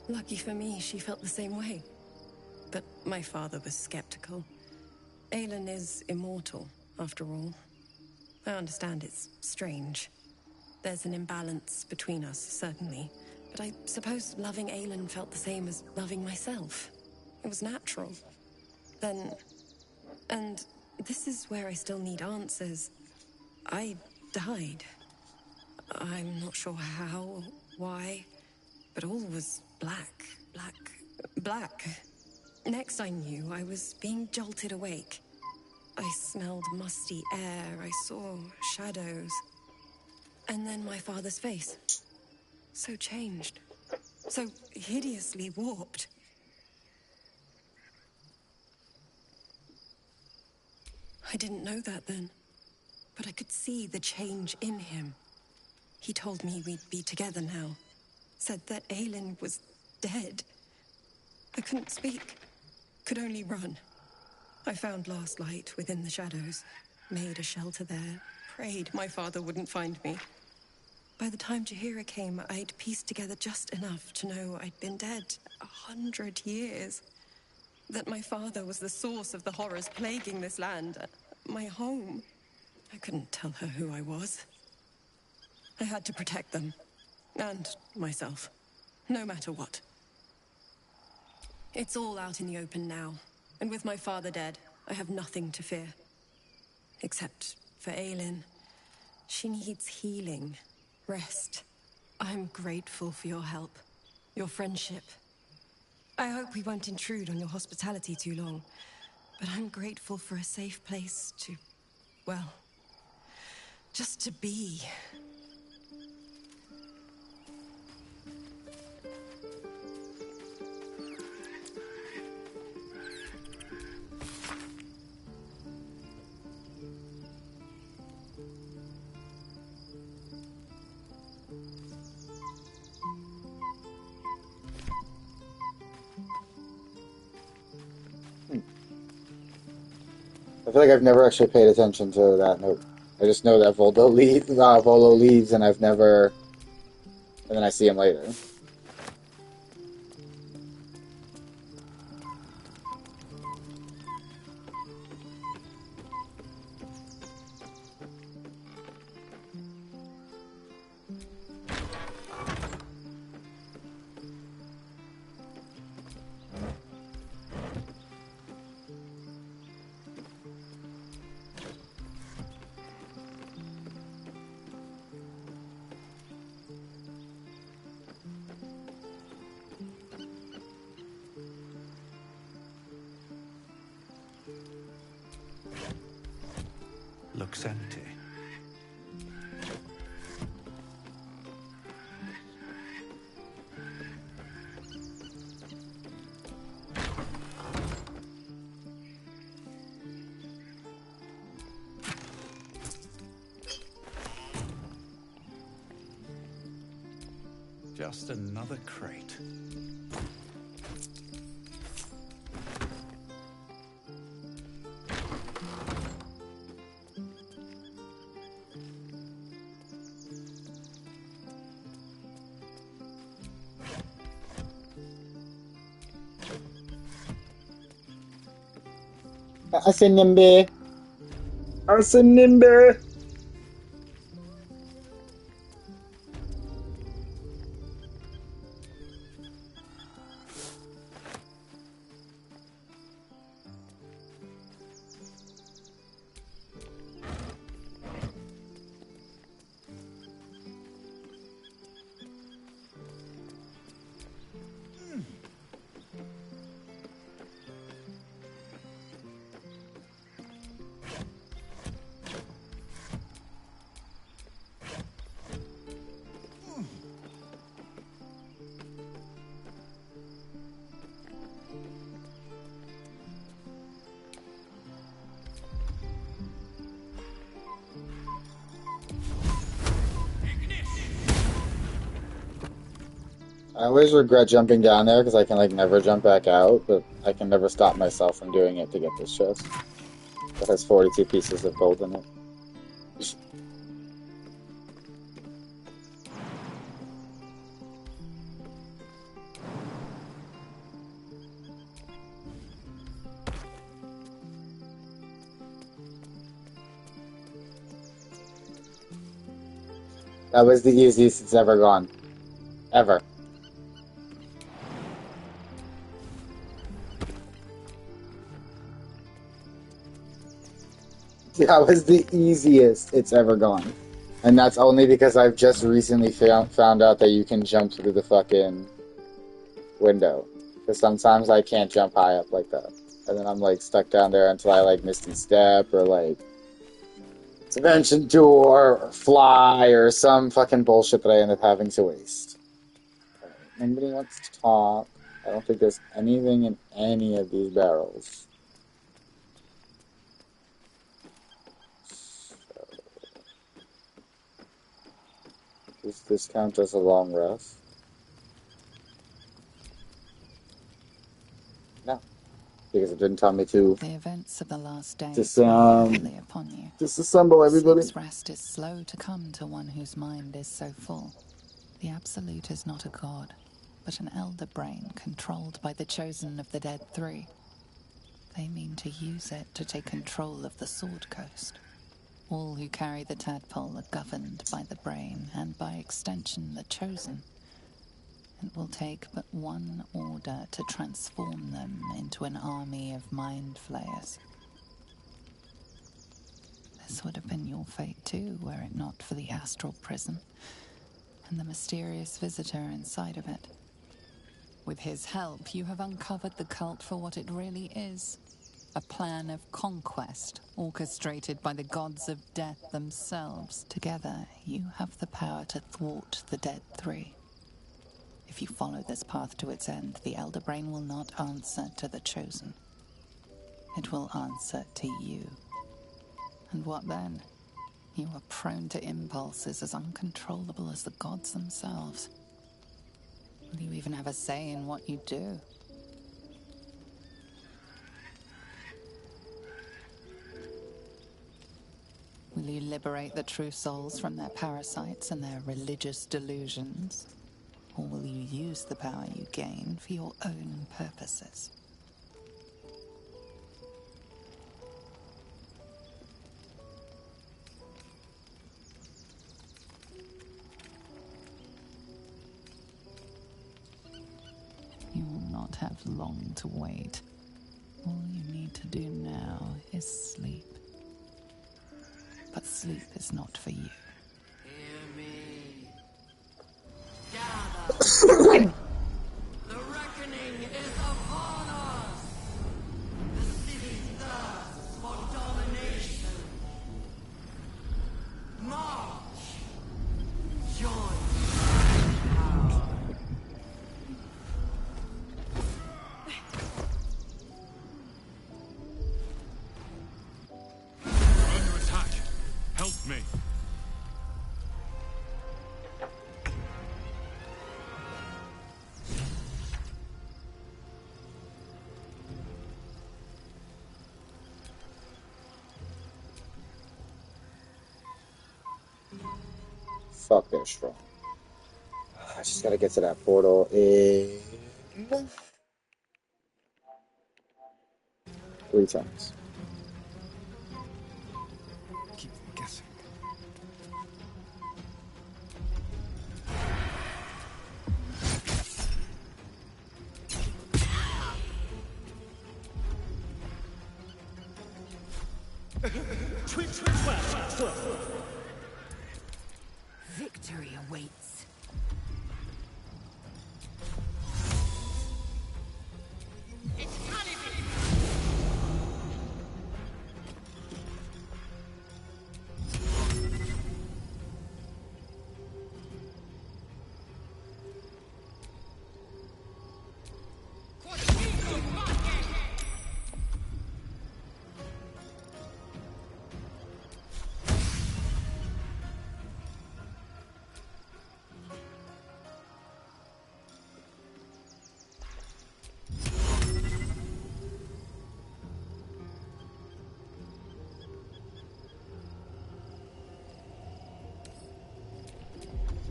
Speaker 12: Lucky for me, she felt the same way. But my father was skeptical. Aelin is immortal, after all. I understand it's strange. There's an imbalance between us, certainly. But I suppose loving Aelin felt the same as loving myself. It was natural. Then... and this is where I still need answers. I died. I'm not sure how or why, but all was black. Next I knew, I was being jolted awake. I smelled musty air, I saw shadows. And then my father's face. So changed. So hideously warped. I didn't know that then. But I could see the change in him. He told me we'd be together now. Said that Aelin was dead. I couldn't speak. Could only run. I found last light within the shadows. made a shelter there, prayed my father wouldn't find me. By the time Jahira came, I'd pieced together just enough to know I'd been dead 100 years. That my father was the source of the horrors plaguing this land, my home. I couldn't tell her who I was. I had to protect them, and myself, no matter what. It's all out in the open now, and with my father dead, I have nothing to fear. Except for Aelin. She needs healing, rest. I'm grateful for your help, your friendship. I hope we won't intrude on your hospitality too long, but I'm grateful for a safe place to, well, just to be.
Speaker 1: I feel like I've never actually paid attention to that note. I just know that Volo leaves, and I've never... And then I see him later.
Speaker 8: Looks empty. Just another crate.
Speaker 1: Asinimbe! Asinimbe! I always regret jumping down there because I can like never jump back out, but I can never stop myself from doing it to get this chest. That has 42 pieces of gold in it. That was the easiest it's ever gone. Ever. That was the easiest it's ever gone. And that's only because I've just recently found out that you can jump through the fucking window. Because sometimes I can't jump high up like that. And then I'm like stuck down there until I like Misty Step or like Dimension Door or Fly or some fucking bullshit that I end up having to waste. Nobody wants to talk. I don't think there's anything in any of these barrels. Does this count as a long rest? No. because it didn't tell me to
Speaker 9: The events of the last days
Speaker 1: just
Speaker 9: weigh heavily upon you.
Speaker 1: disassemble everybody.
Speaker 9: Sleep's rest is slow to come to one whose mind is so full. The Absolute is not a god, but an elder brain controlled by the chosen of the Dead Three. They mean to use it to take control of the Sword Coast. All who carry the tadpole are governed by the brain, and by extension the chosen. It will take but one order to transform them into an army of mind flayers. This would have been your fate too, were it not for the astral prison and the mysterious visitor inside of it. With his help, you have uncovered the cult for what it really is. A plan of conquest, orchestrated by the gods of death themselves. Together, you have the power to thwart the Dead Three. If you follow this path to its end, the Elder Brain will not answer to the Chosen. It will answer to you. And what then? You are prone to impulses as uncontrollable as the gods themselves. Will you even have a say in what you do? Will you liberate the true souls from their parasites and their religious delusions? Or will you use the power you gain for your own purposes? You will not have long to wait. All you need to do now is sleep. But sleep is not for you.
Speaker 13: Hear me. Gather. The reckoning is upon us. The city thirsts for domination. March. Join my power.
Speaker 3: Under attack. Help me.
Speaker 1: Fuck, they're strong. I just gotta get to that portal in 3 times.
Speaker 11: Keep them guessing.
Speaker 7: Victory awaits.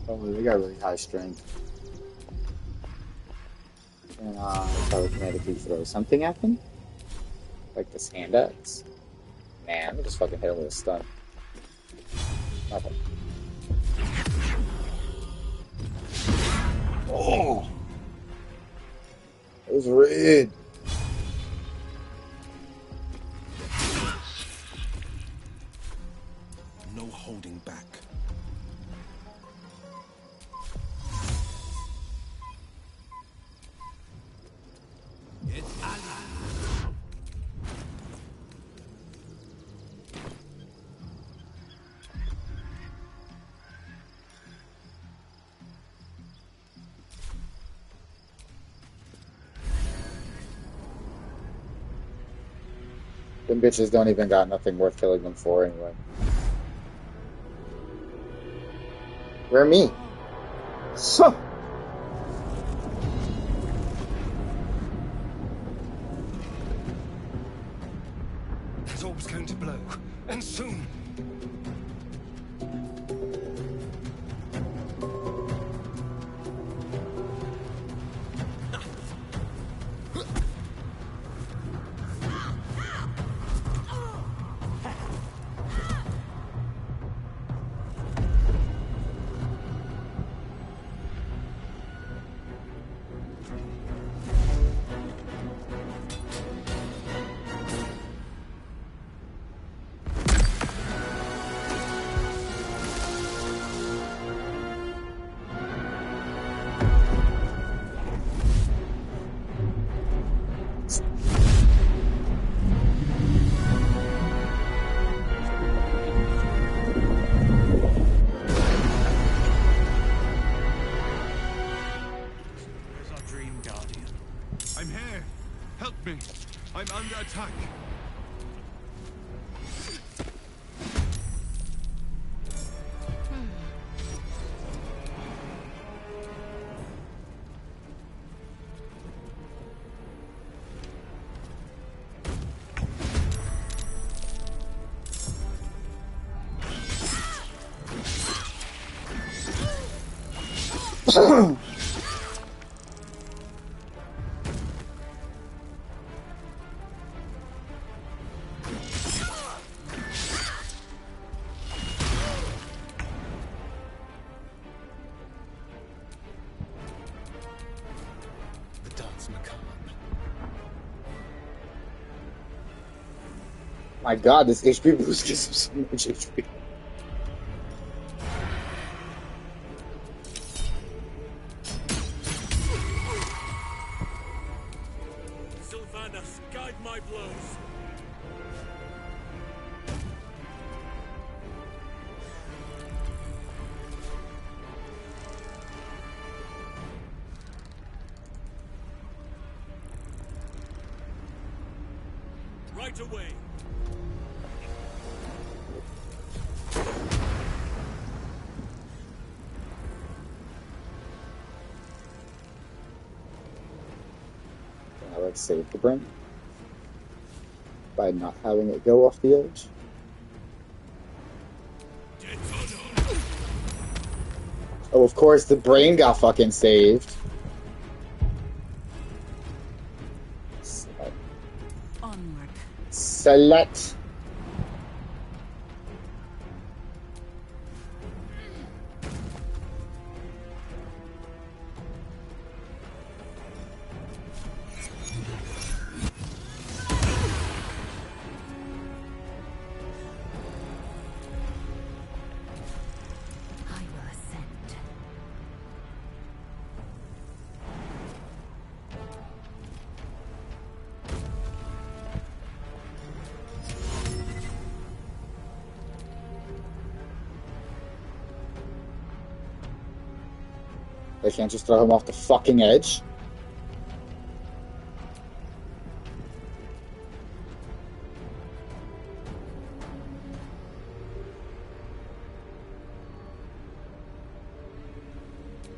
Speaker 1: Oh, they got really high strength. And telekinetically throw something at them? Like this hand axe? Nah, I'm just fucking hit him with a stun. Nothing. Oh! It was red.
Speaker 5: No holding back.
Speaker 1: Them bitches don't even got nothing worth killing them for anyway. Where me? So. My god, this HP boost gives him so much HP.
Speaker 3: Sylvanas, guide my blows. Right away.
Speaker 1: Now let's save the brain by not having it go off the edge. Oh, of course, the brain got fucking saved.
Speaker 9: Onward.
Speaker 1: Select. They can't just throw him off the fucking edge.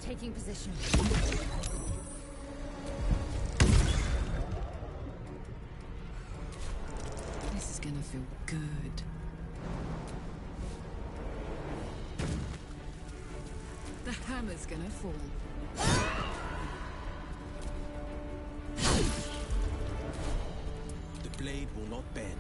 Speaker 7: Taking position.
Speaker 6: This is gonna feel good. The hammer's gonna fall.
Speaker 5: The blade will not bend.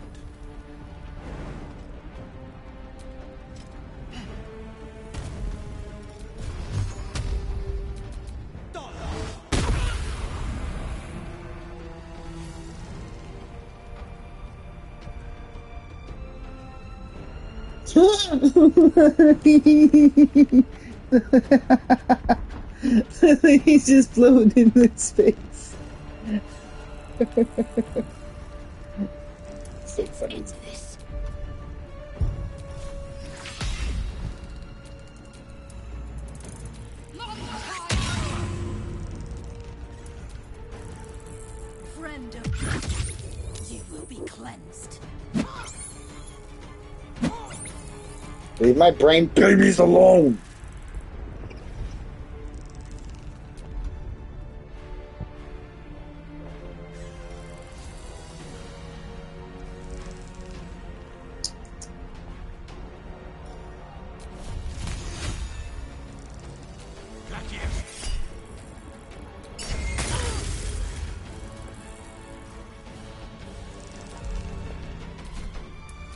Speaker 1: He's just floating in space. So funny.
Speaker 7: Friend of... You will be cleansed.
Speaker 1: Leave my brain babies alone.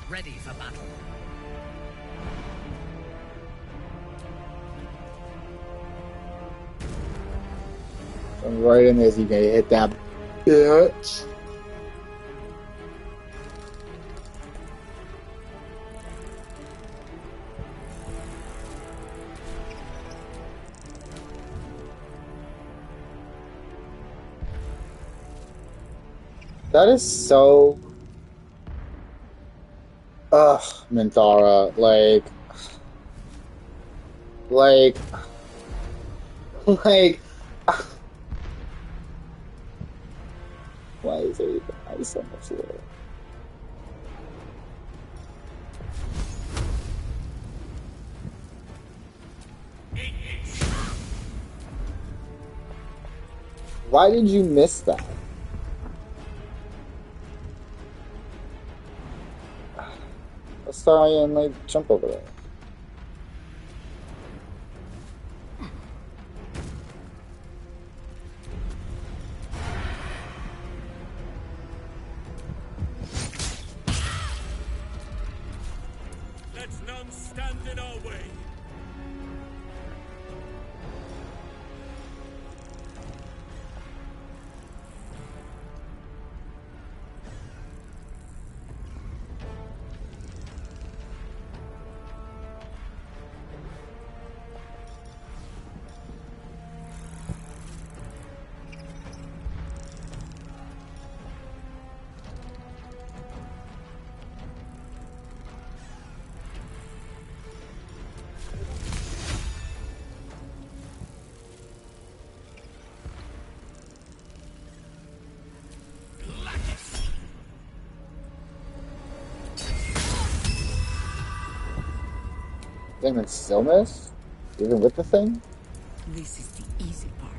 Speaker 13: Ready for battle.
Speaker 1: I'm right in this, you can hit that bitch. That is so... Ugh, Minthara, like... Like... Why is there even ice on the floor? Why did you miss that? Let's try and like jump over there.
Speaker 3: blocked in our way.
Speaker 1: Damn, it's still miss? Even with the thing?
Speaker 6: This is the easy part.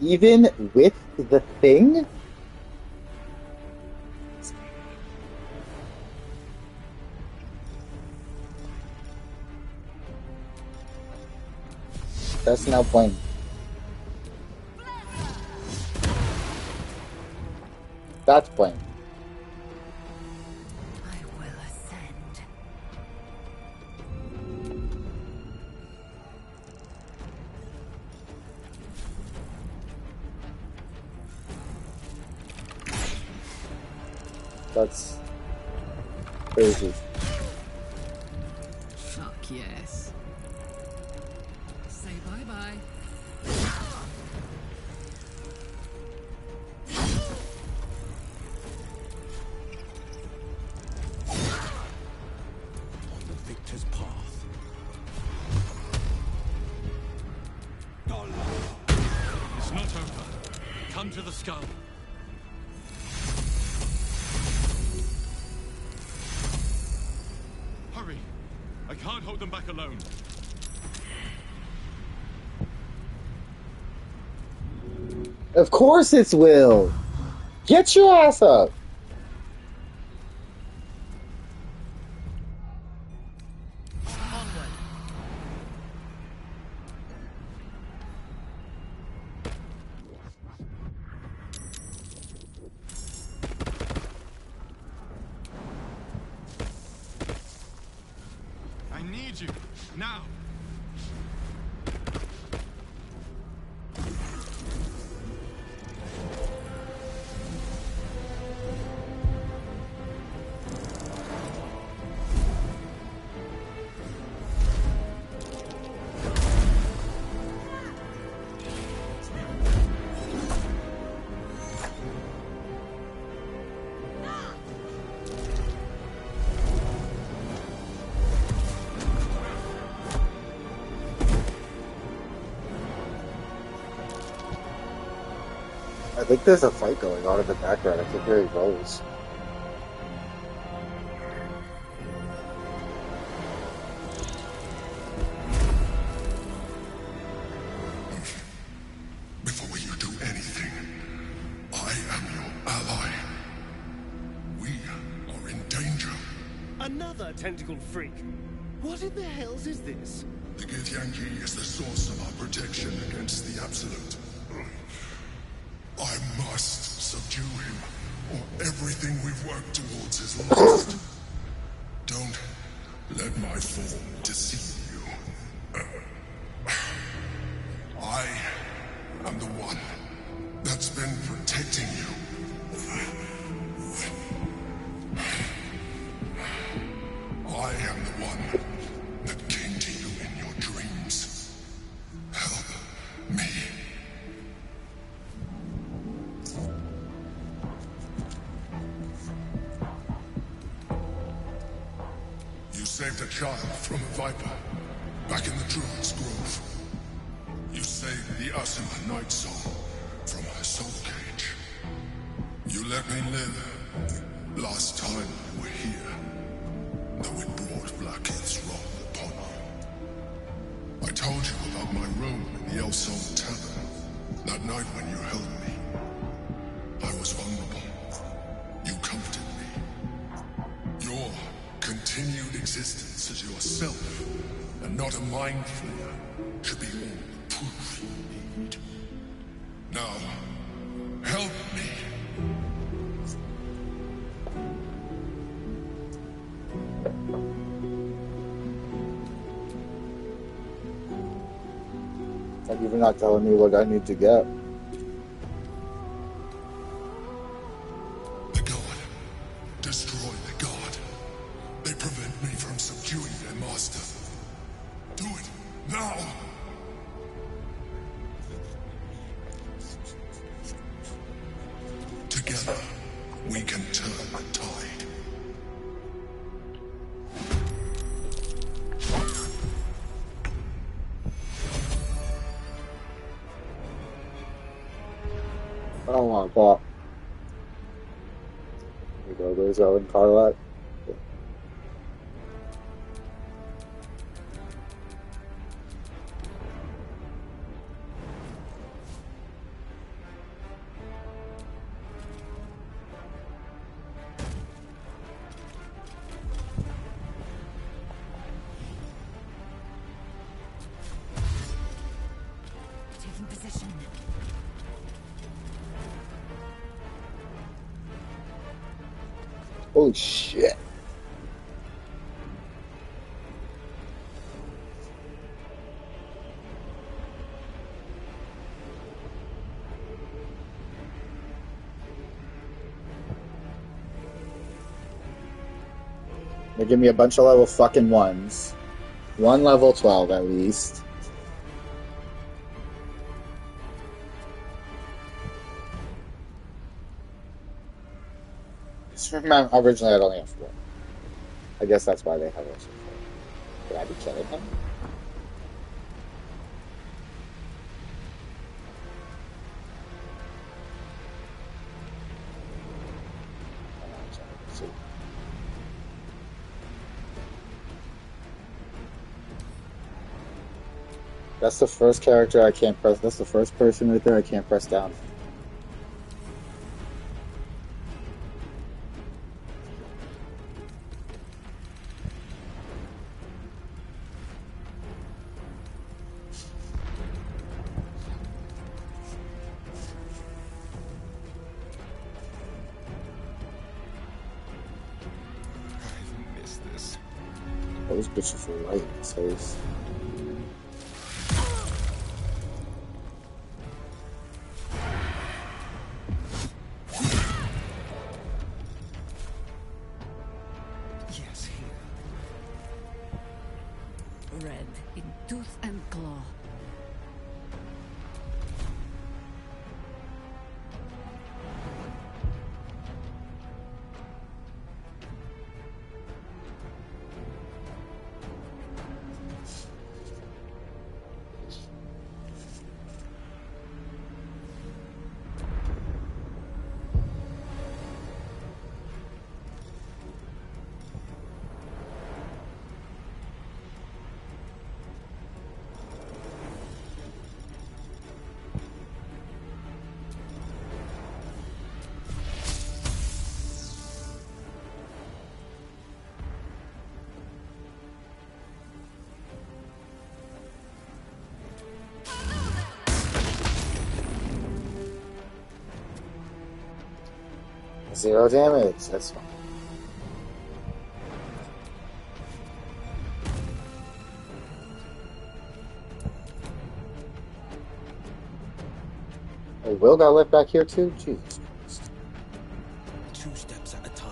Speaker 1: Even with the thing? That's no point. That's point.
Speaker 6: I will ascend.
Speaker 1: That's crazy.
Speaker 6: Fuck yes. Say bye-bye.
Speaker 10: On the victor's path.
Speaker 3: It's not over. Come to the skull. Hurry! I can't hold them back alone.
Speaker 1: Of course it's Will! Get your ass up!
Speaker 3: I need you. Now!
Speaker 1: I think there's a fight going on in the background. I can hear he rolls.
Speaker 10: Before you do anything, I am your ally. We are in danger.
Speaker 11: Another tentacle freak. What in the hells is this?
Speaker 10: The Githyanki is the source of our protection against the Absolute. I must subdue him, or everything we've worked towards is lost. Don't let my form deceive you. I am the one that's been protecting you. I am the one that came to you in your dreams. Help me. You saved a child from a viper, back in the Druid's Grove. You saved the Asuma Night Soul from her soul cage. You let me live last time you were here, though it brought Blackheath's wrath upon you. I told you about my room in the Elsong Tavern, that night when you held me. I was vulnerable. You comforted me. Your continued existence as yourself, and not a mind flayer, should be all the proof you need. Now, help me.
Speaker 1: Like, you're not telling me what I need to get.
Speaker 10: The god. Destroy the god. They prevent me from subduing their master. Do it now! Together, we can turn the tide.
Speaker 1: I don't want to pop. There we go, there's Owen Carlat.
Speaker 7: Taking position.
Speaker 1: Holy shit. They give me a bunch of level fucking 1s. One level 12 at least. Just remember, originally I'd only have 4. I guess that's why they have us. Could I be killing him? That's the first character I can't press. That's the first person right there I can't press down.
Speaker 10: I miss this.
Speaker 1: Those bitches are light in his face.
Speaker 10: Yes, here.
Speaker 6: Red in tooth and claw.
Speaker 1: Zero damage, that's fine. Oh, Will got left back here too? Jesus Christ.
Speaker 5: 2 steps at a time.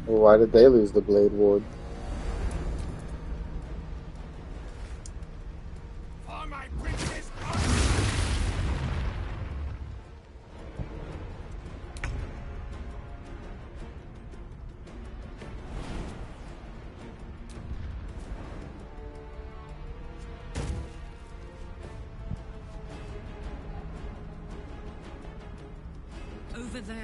Speaker 1: Well, why did they lose the Blade Ward?
Speaker 6: Over there.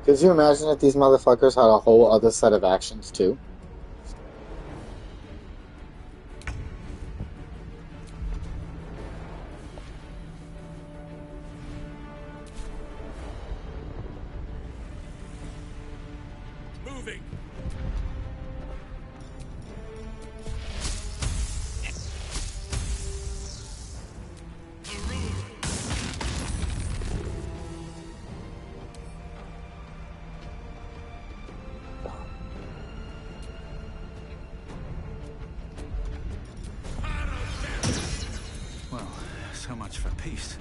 Speaker 1: Could you imagine if these motherfuckers had a whole other set of actions too?
Speaker 3: Moving.
Speaker 8: Well, so much for peace.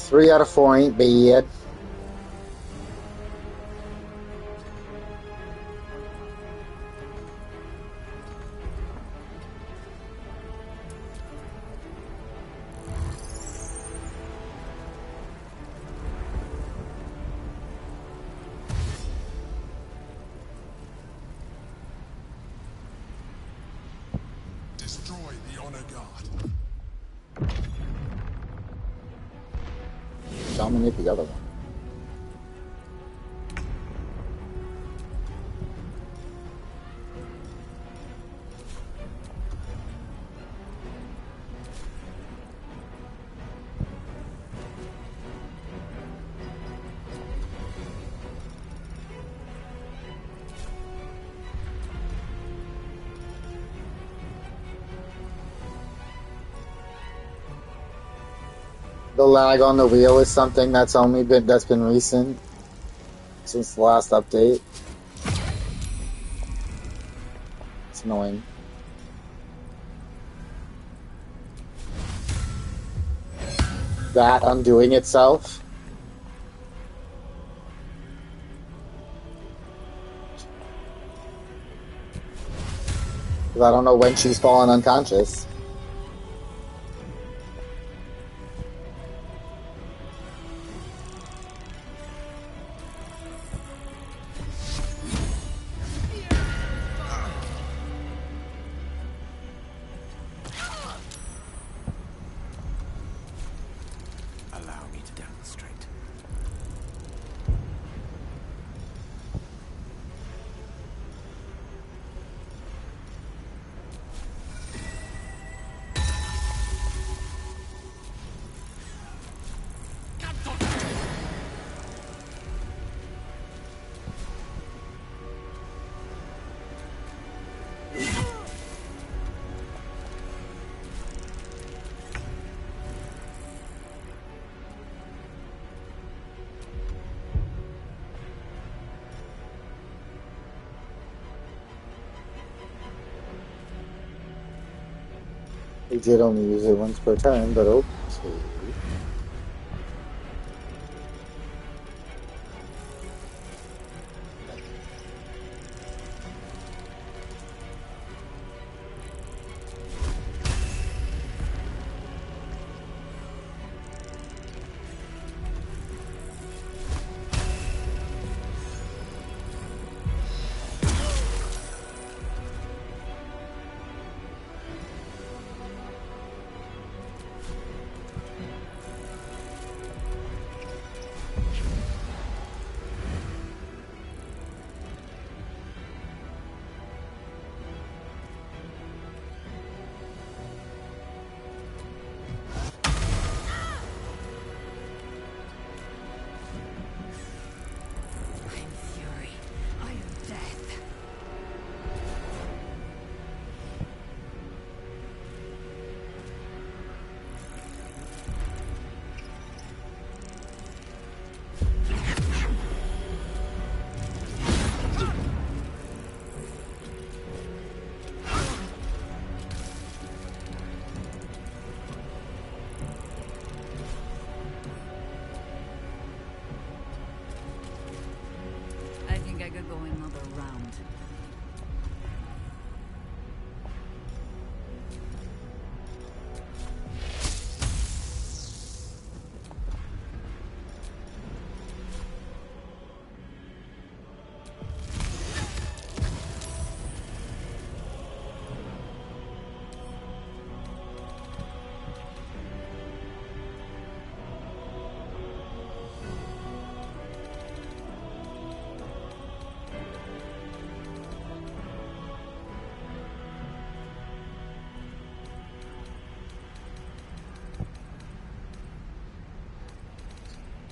Speaker 1: Three out of four ain't bad.
Speaker 10: Destroy the honor guard.
Speaker 1: Dominate the other one. The lag on the wheel is something that's been recent since the last update. It's annoying. That undoing itself. Because I don't know when she's fallen unconscious.
Speaker 5: Allow me to demonstrate.
Speaker 1: He did only use it once per turn, but okay.
Speaker 14: I think I could go another round.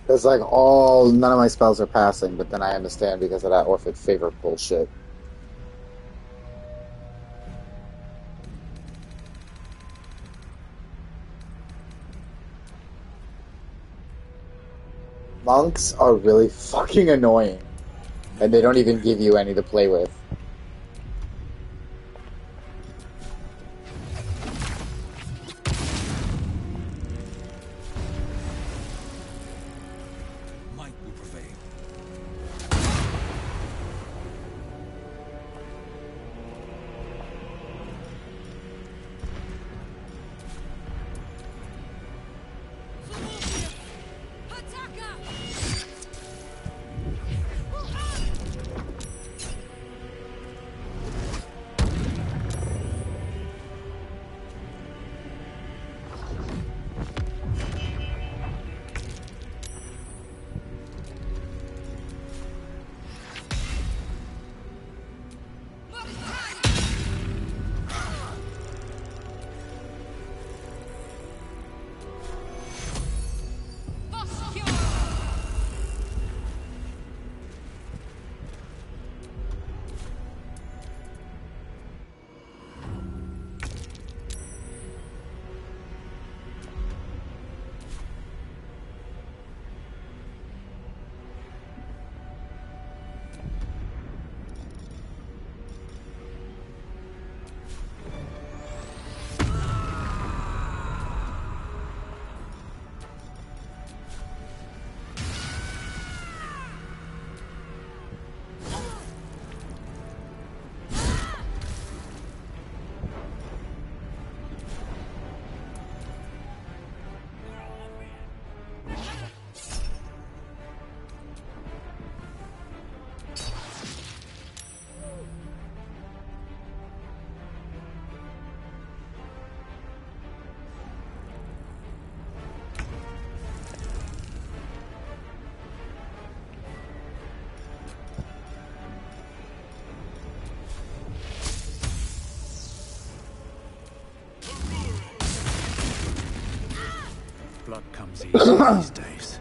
Speaker 1: It's like none of my spells are passing, but then I understand because of that Orphic Favor bullshit. Monks are really fucking annoying, and they don't even give you any to play with.
Speaker 3: Might will prevail.
Speaker 8: Blood comes easy these days.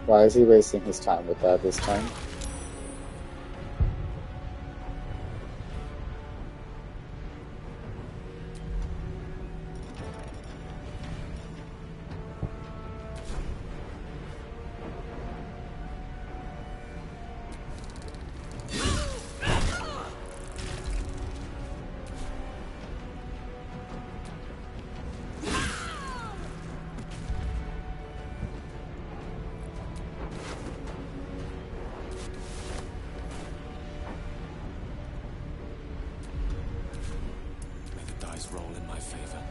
Speaker 1: Why is he wasting his time with that this time?
Speaker 15: May the dice roll in my favor.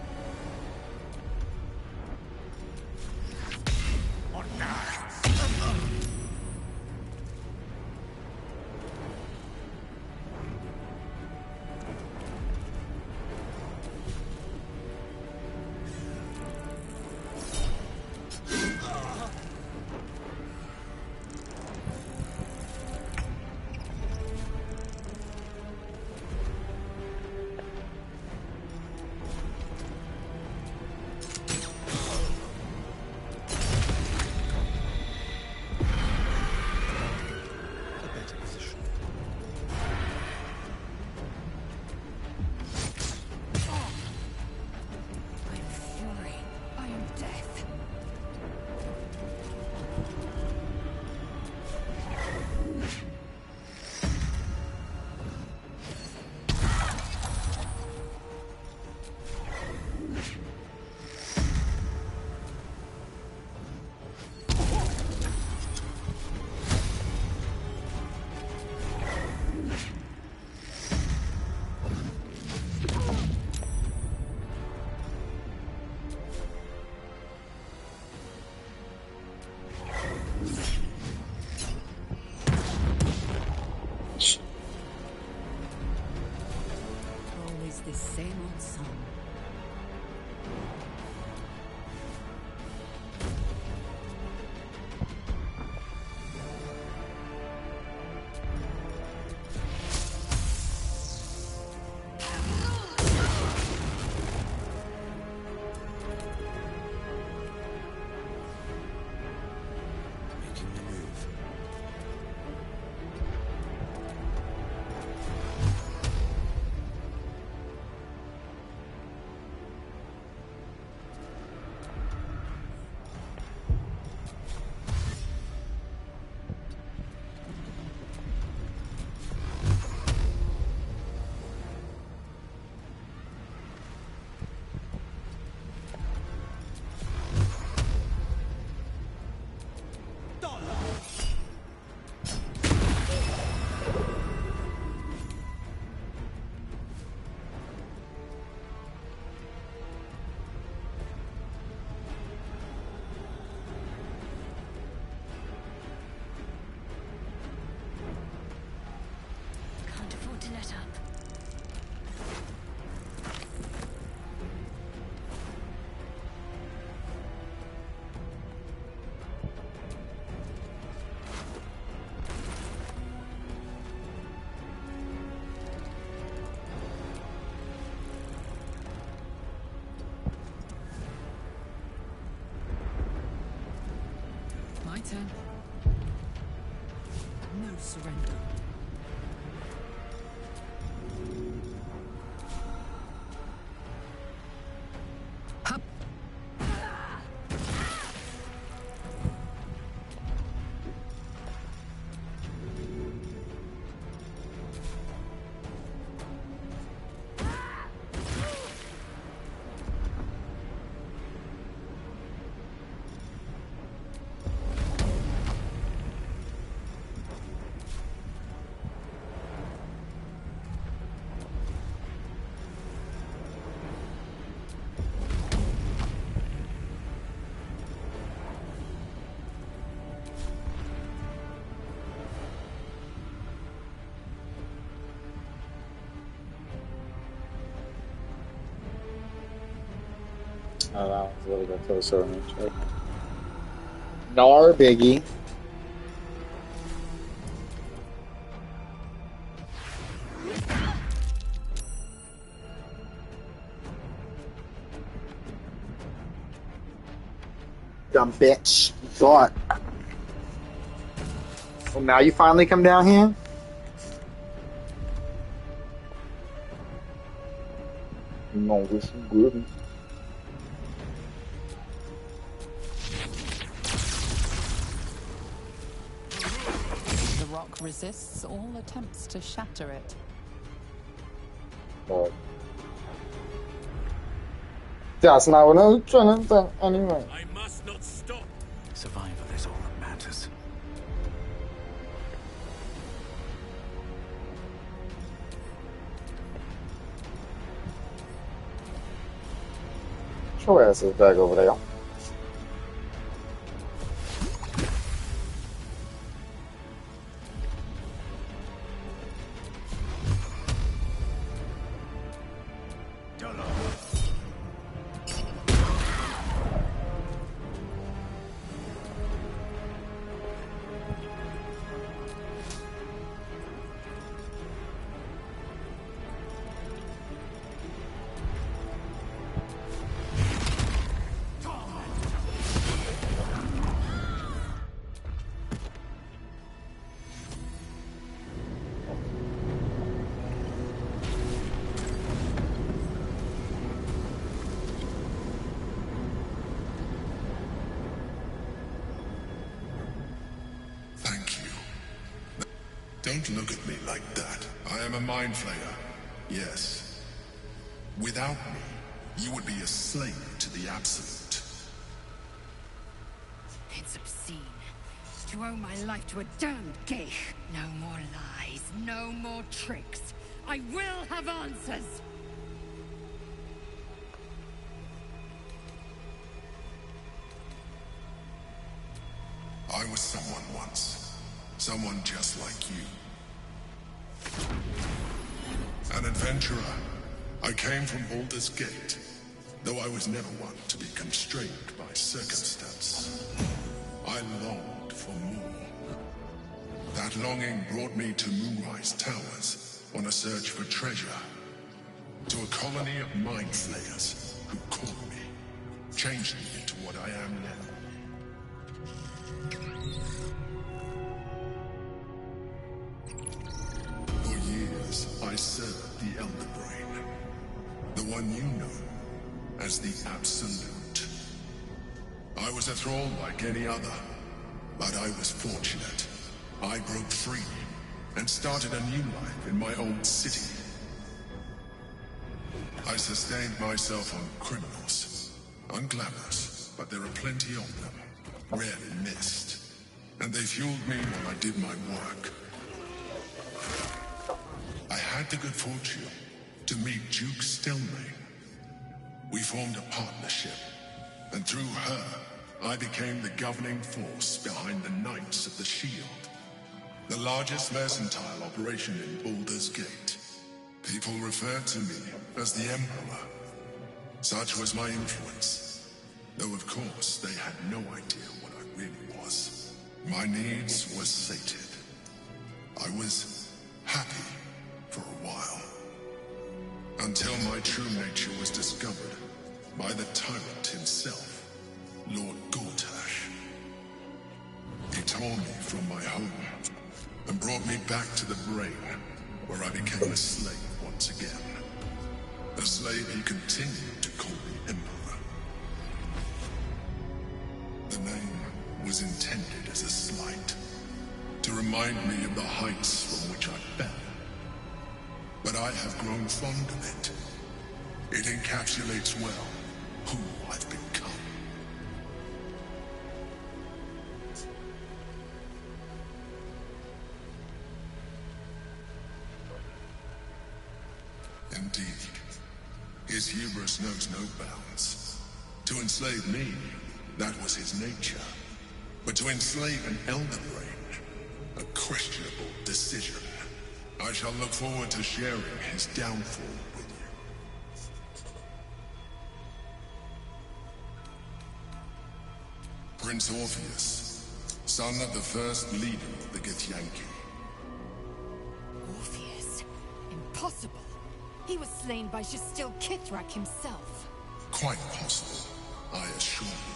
Speaker 14: Always the same old song.
Speaker 15: Making the move.
Speaker 7: Can't afford to let up.
Speaker 14: My turn. No surrender. Hup.
Speaker 1: Oh, that one's a little bit closer range. Okay. Nar Biggie. Dumb bitch. Thought. Well, now you finally come down here? No, this is good.
Speaker 9: The rock resists all attempts to shatter it.
Speaker 1: But that's not what I was trying to think anyway.
Speaker 3: I must not stop.
Speaker 8: Survival is all that matters.
Speaker 1: Your ass is back over there.
Speaker 10: Don't look at me like that. I am a mind flayer. Yes. Without me, you would be a slave to the Absolute.
Speaker 7: It's obscene. To owe my life to a damned geich. No more lies, no more tricks. I will have answers!
Speaker 10: I was someone once. Someone just like you. An adventurer. I came from Baldur's Gate, though I was never one to be constrained by circumstance. I longed for more. That longing brought me to Moonrise Towers on a search for treasure. To a colony of mind flayers who caught me, changed me into what I am now. I served the Elder Brain, the one you know as the Absolute. I was a thrall like any other, but I was fortunate. I broke free and started a new life in my own city. I sustained myself on criminals, unglamorous, but there are plenty of them, rarely missed, and they fueled me while I did my work. I had the good fortune to meet Duke Stelmane. We formed a partnership, and through her, I became the governing force behind the Knights of the Shield, the largest mercantile operation in Baldur's Gate. People referred to me as the Emperor. Such was my influence, though of course they had no idea what I really was. My needs were sated. I was happy for a while, until my true nature was discovered by the tyrant himself, Lord Gortash. He tore me from my home and brought me back to the Brain, where I became a slave once again. A slave he continued to call the Emperor. The name was intended as a slight, to remind me of the heights from which I fell. But I have grown fond of it. It encapsulates well who I've become. Indeed. His hubris knows no bounds. To enslave me, that was his nature. But to enslave an Elder Brain, a questionable decision. I shall look forward to sharing his downfall with you. Prince Orpheus, son of the first leader of the Githyanki.
Speaker 7: Orpheus? Impossible. He was slain by Justil Kithrak himself.
Speaker 10: Quite possible, I assure you.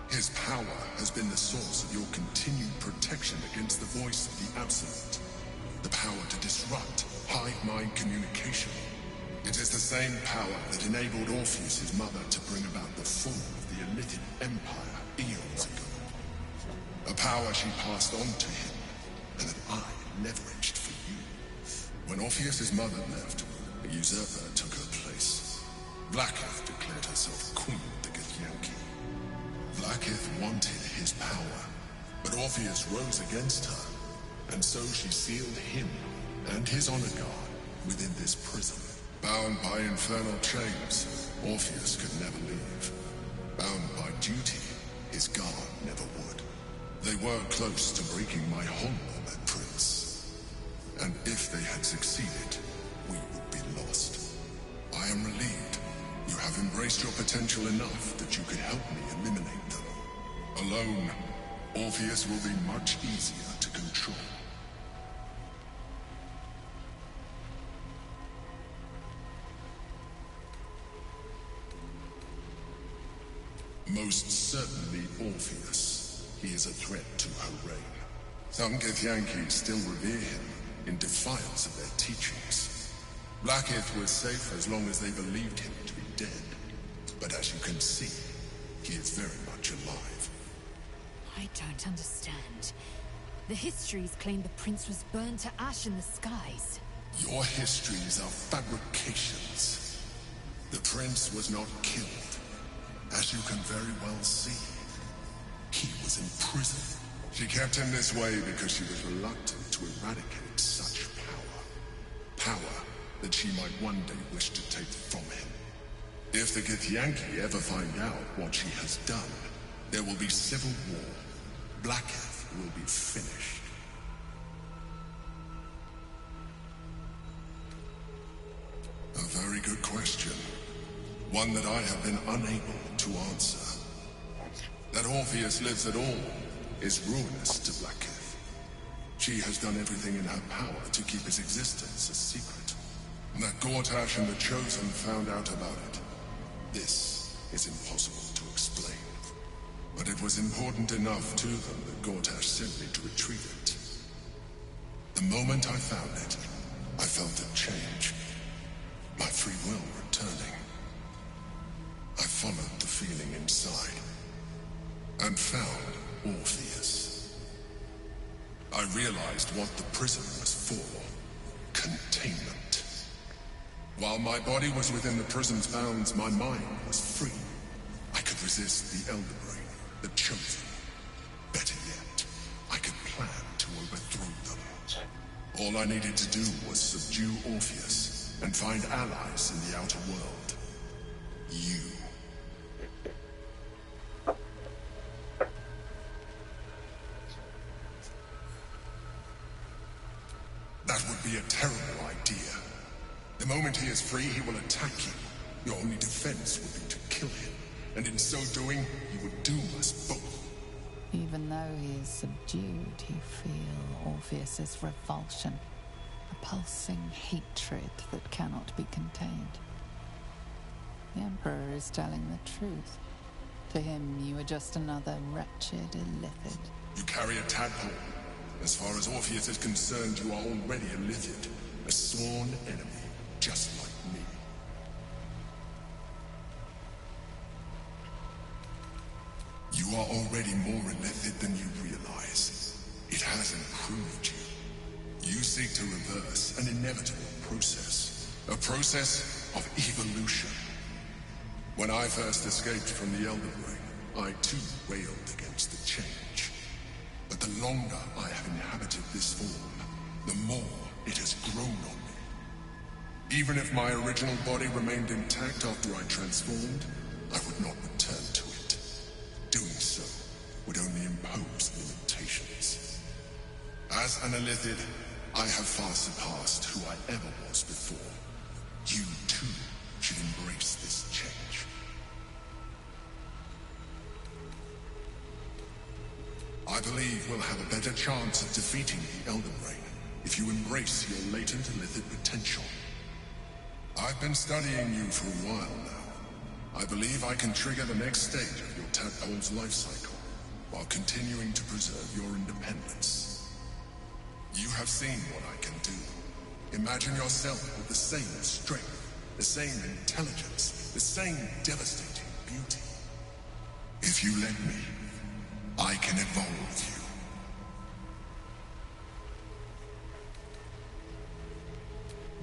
Speaker 16: His power has been the source of your continued protection against the voice of the Absolute. The power to disrupt hive-mind communication. It is the same power that enabled Orpheus' mother to bring about the fall of the Illithid Empire eons ago. A power she passed on to him, and that I leveraged for you. When Orpheus' mother left, a usurper took her place. Blacketh declared herself Queen of the Githyanki. Blacketh wanted his power, but Orpheus rose against her, and so she sealed him and his honor guard within this prison. Bound by infernal chains, Orpheus could never leave. Bound by duty, his guard never would. They were close to breaking my hold on that prince. And if they had succeeded, we would be lost. I am relieved. You have embraced your potential enough that you could help me eliminate them. Alone, Orpheus will be much easier to control. Most certainly Orpheus. He is a threat to her reign. Some Githyanki still revere him in defiance of their teachings. Blacketh was safe as long as they believed him to be dead. But as you can see, he is very much alive.
Speaker 7: I don't understand. The histories claim the prince was burned to ash in the skies.
Speaker 16: Your histories are fabrications. The prince was not killed. As you can very well see, he was in prison. She kept him this way because she was reluctant to eradicate such power. Power that she might one day wish to take from him. If the Githyanki ever find out what she has done, there will be civil war. Blacketh will be finished. A very good question. One that I have been unable to answer. That Orpheus lives at all is ruinous to Blacketh. She has done everything in her power to keep his existence a secret. That Gortash and the Chosen found out about it. This is impossible to explain. But it was important enough to them that Gortash sent me to retrieve it. The moment I found it, I felt a change. My free will returning. I followed the feeling inside, and found Orpheus. I realized what the prison was for. Containment. While my body was within the prison's bounds, my mind was free. I could resist the Elder Brain, the Chosen. Better yet, I could plan to overthrow them. All I needed to do was subdue Orpheus, and find allies in the outer world. You. That would be a terrible idea. The moment he is free, he will attack you. Your only defense would be to kill him. And in so doing, he would doom us both.
Speaker 9: Even though he is subdued, you feel Orpheus's revulsion. A pulsing hatred that cannot be contained. The Emperor is telling the truth. To him, you are just another wretched illithid.
Speaker 16: You carry a tadpole. As far as Orpheus is concerned, you are already a illithid. A sworn enemy, just like me. You are already more illithid than you realize. It has improved you. You seek to reverse an inevitable process. A process of evolution. When I first escaped from the Elder Brain, I too wailed against the change. But the longer I have inhabited this form, the more it has grown on me. Even if my original body remained intact after I transformed, I would not return to it. Doing so would only impose limitations. As an illithid, I have far surpassed who I ever was before. You too should embrace this change. I believe we'll have a better chance of defeating the Elden Brain if you embrace your latent illithid potential. I've been studying you for a while now. I believe I can trigger the next stage of your tadpole's life cycle, while continuing to preserve your independence. You have seen what I can do. Imagine yourself with the same strength, the same intelligence, the same devastating beauty. If you let me, I can evolve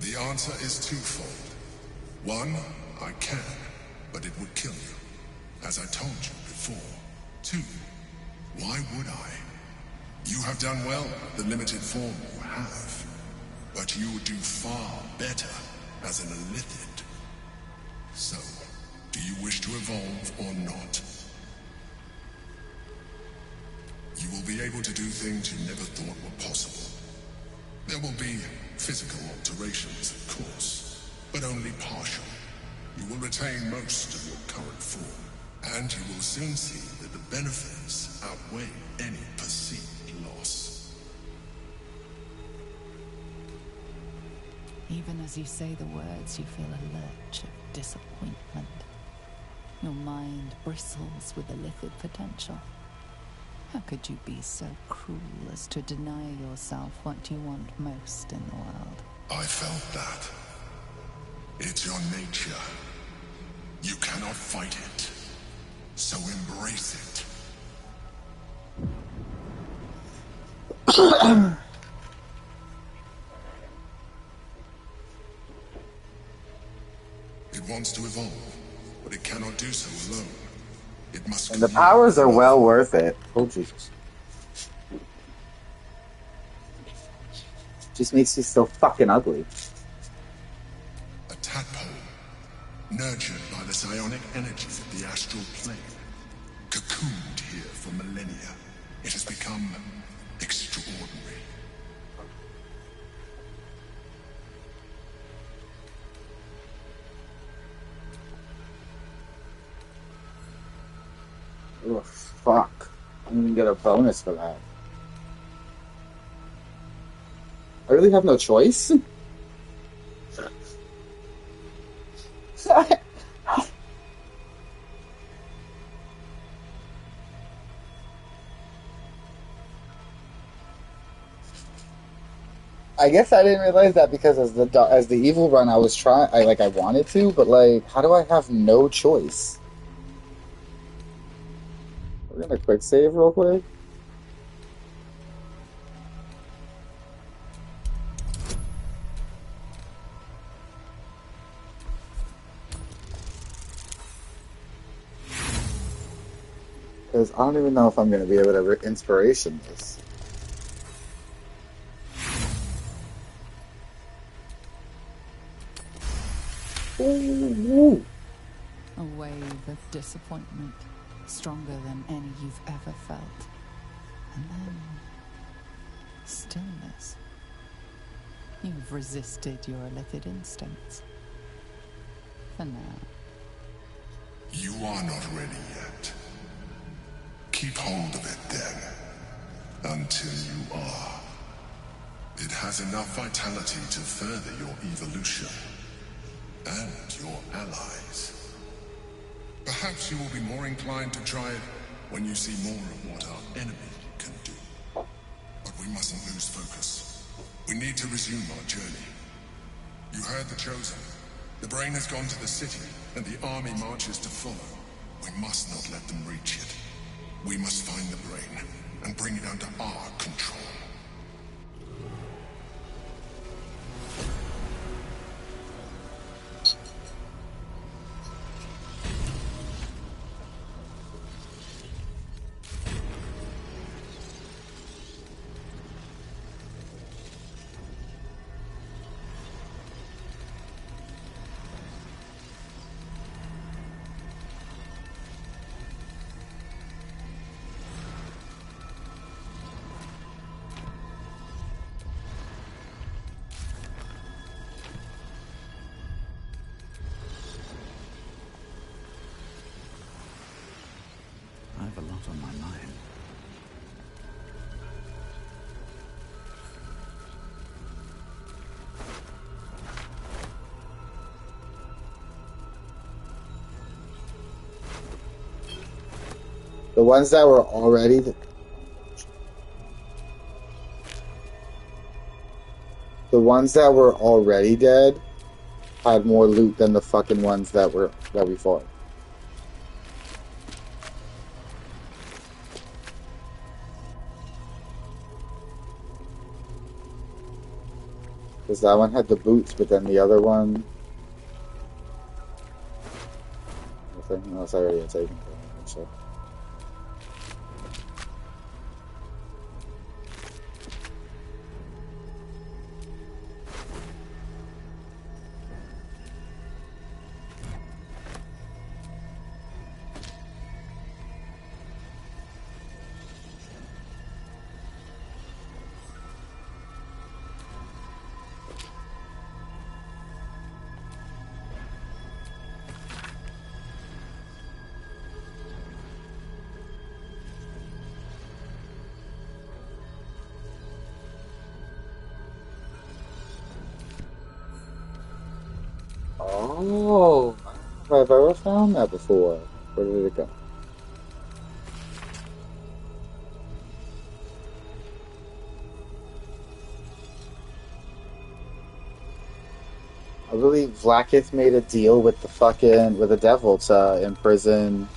Speaker 16: you. The answer is twofold. One, I can, but it would kill you, as I told you before. Two, why would I? You have done well with the limited form you have, but you would do far better as an Illithid. So, do you wish to evolve or not? You will be able to do things you never thought were possible. There will be physical alterations, of course, but only partial. You will retain most of your current form, and you will soon see that the benefits outweigh any perceived loss.
Speaker 9: Even as you say the words, you feel a lurch of disappointment. Your mind bristles with Illithid potential. How could you be so cruel as to deny yourself what you want most in the world?
Speaker 16: I felt that. It's your nature. You cannot fight it. So embrace it. It wants to evolve, but it cannot do so alone. It must.
Speaker 1: And the powers are well worth it. Oh, Jesus. Just makes you so fucking ugly.
Speaker 16: A tadpole, nurtured by the psionic energies of the astral plane, cocooned here for millennia. It has become extraordinary.
Speaker 1: Oh, fuck. I'm gonna get a bonus for that. I really have no choice? I guess I didn't realize that because as the evil run I was trying, I wanted to, but like, how do I have no choice? We're gonna quick save real quick. Because I don't even know if I'm gonna be able to inspiration this. Ooh.
Speaker 9: A wave of disappointment, stronger than any you've ever felt. And then stillness. You've resisted your Illithid instincts. For now.
Speaker 16: You are not ready yet. Keep hold of it then, until you are. It has enough vitality to further your evolution, and your allies. Perhaps you will be more inclined to try it when you see more of what our enemy can do. But we mustn't lose focus. We need to resume our journey. You heard the Chosen. The brain has gone to the city, and the army marches to follow. We must not let them reach it. We must find the brain, and bring it under our control.
Speaker 1: The ones that were already... The ones that were already dead had more loot than the fucking ones that we fought. Because that one had the boots, but then the other one... Okay, no, it's already taken. So. Oh, I don't know if I've ever found that before. Where did it go? I believe Vlaakith made a deal with the devil to imprison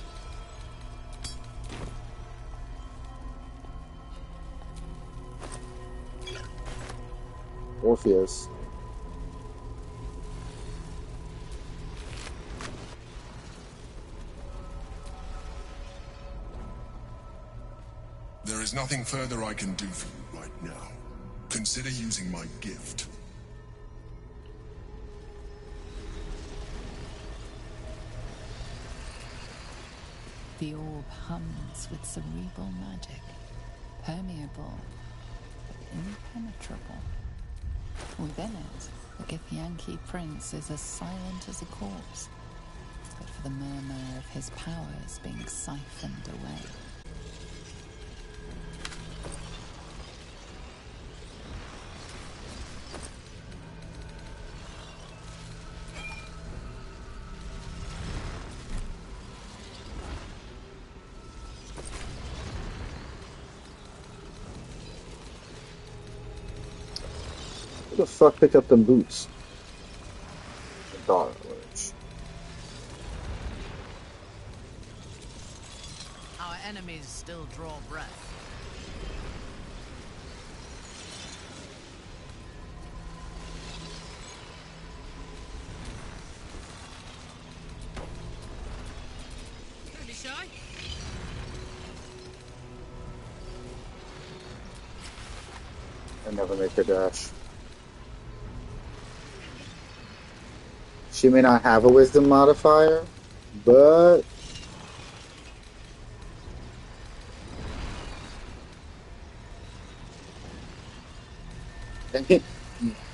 Speaker 1: Orpheus.
Speaker 16: There is nothing further I can do for you right now. Consider using my gift.
Speaker 9: The orb hums with cerebral magic, permeable, but impenetrable. Within it, the Githyanki prince is as silent as a corpse, but for the murmur of his powers being siphoned away.
Speaker 1: Who the fuck picked up them boots? The dog alert.
Speaker 13: Our enemies still draw breath. Don't be shy.
Speaker 1: I never make her dash. She may not have a wisdom modifier, but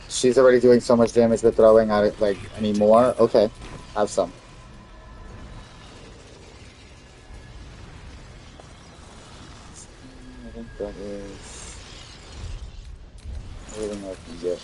Speaker 1: she's already doing so much damage with throwing at it, like, anymore. Okay, have some. I think that is everything I can get.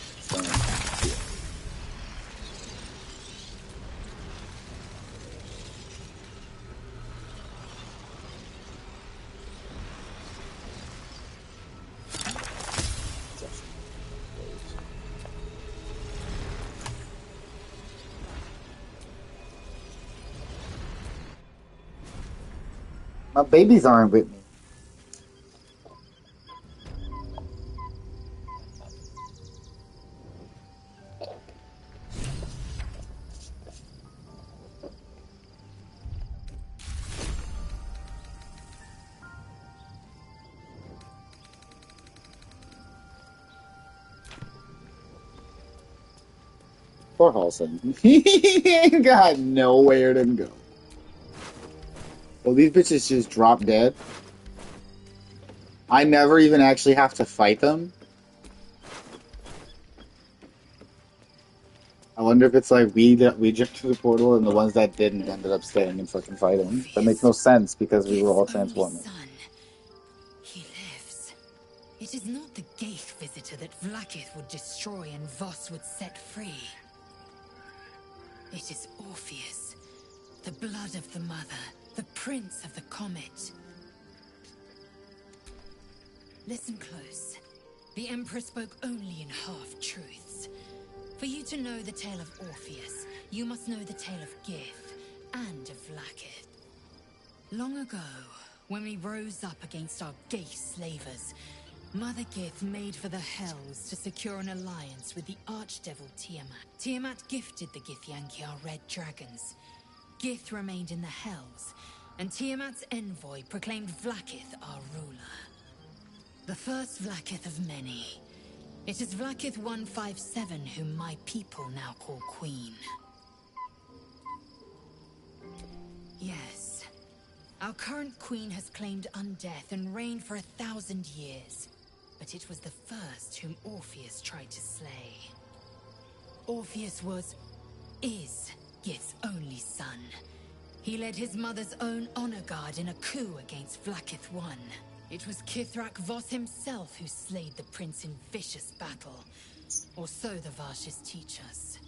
Speaker 1: My babies aren't with me. Poor Halson. He ain't got nowhere to go. Well, these bitches just drop dead. I never even actually have to fight them. I wonder if it's like we jumped through the portal and the ones that didn't ended up staying and fucking fighting. That makes no sense because we were all transforming.
Speaker 7: He lives. It is not the Gaith visitor that Vlaakith would destroy and Voss would set free. It is Orpheus, the blood of the mother, the prince of the comet. Listen close. The Emperor spoke only in half-truths. For you to know the tale of Orpheus, you must know the tale of Gith and of Vlaakith. Long ago, when we rose up against our gay slavers, Mother Gith made for the Hells to secure an alliance with the archdevil Tiamat. Tiamat gifted the Githyanki our red dragons. Gith remained in the Hells, and Tiamat's envoy proclaimed Vlaakith our ruler. The first Vlaakith of many. It is Vlaakith 157 whom my people now call Queen. Yes. Our current queen has claimed undeath and reigned for 1,000 years. But it was the first whom Orpheus tried to slay. Orpheus is Gith's only son. He led his mother's own honor guard in a coup against Vlaakith I. It was Kithrak Voss himself who slayed the prince in vicious battle. Or so the Varshes teach us.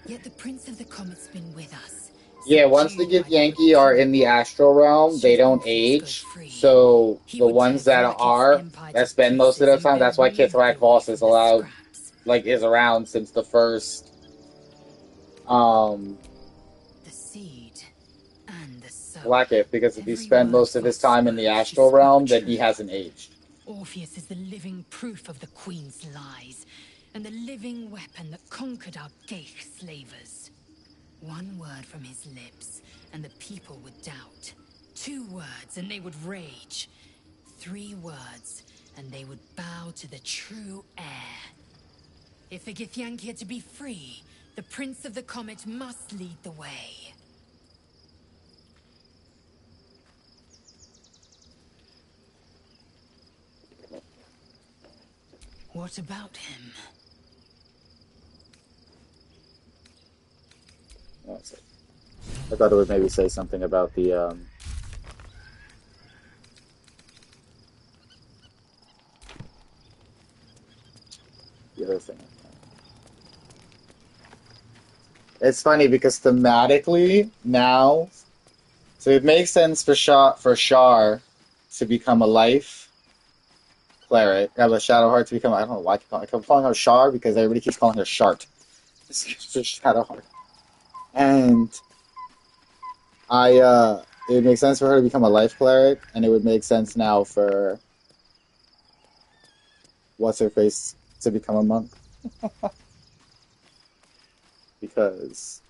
Speaker 7: Yet the Prince of the Comet's been with us.
Speaker 1: Yeah, once the Githyanki are in the astral realm, they don't age. So the ones that spend most of their time, that's why Kithrak Voss is allowed, like, is around since the first,
Speaker 7: The seed and the soul.
Speaker 1: Blackith, because if he spent most of his time in the astral realm, then he hasn't aged.
Speaker 7: Orpheus is the living proof of the Queen's lies, and the living weapon that conquered our Geich slavers. One word from his lips, and the people would doubt. 2 words, and they would rage. 3 words, and they would bow to the true heir. If the Githyanki are to be free, the Prince of the Comet must lead the way. What about him?
Speaker 1: I thought it would maybe say something about the other thing. It's funny because thematically now, so it makes sense for Shar to become a life cleric, have a Shadowheart to become. I don't know why I keep calling her Shar because everybody keeps calling her Shart. It's Shadowheart, and it makes sense for her to become a life cleric, and it would make sense now for what's her face to become a monk. Because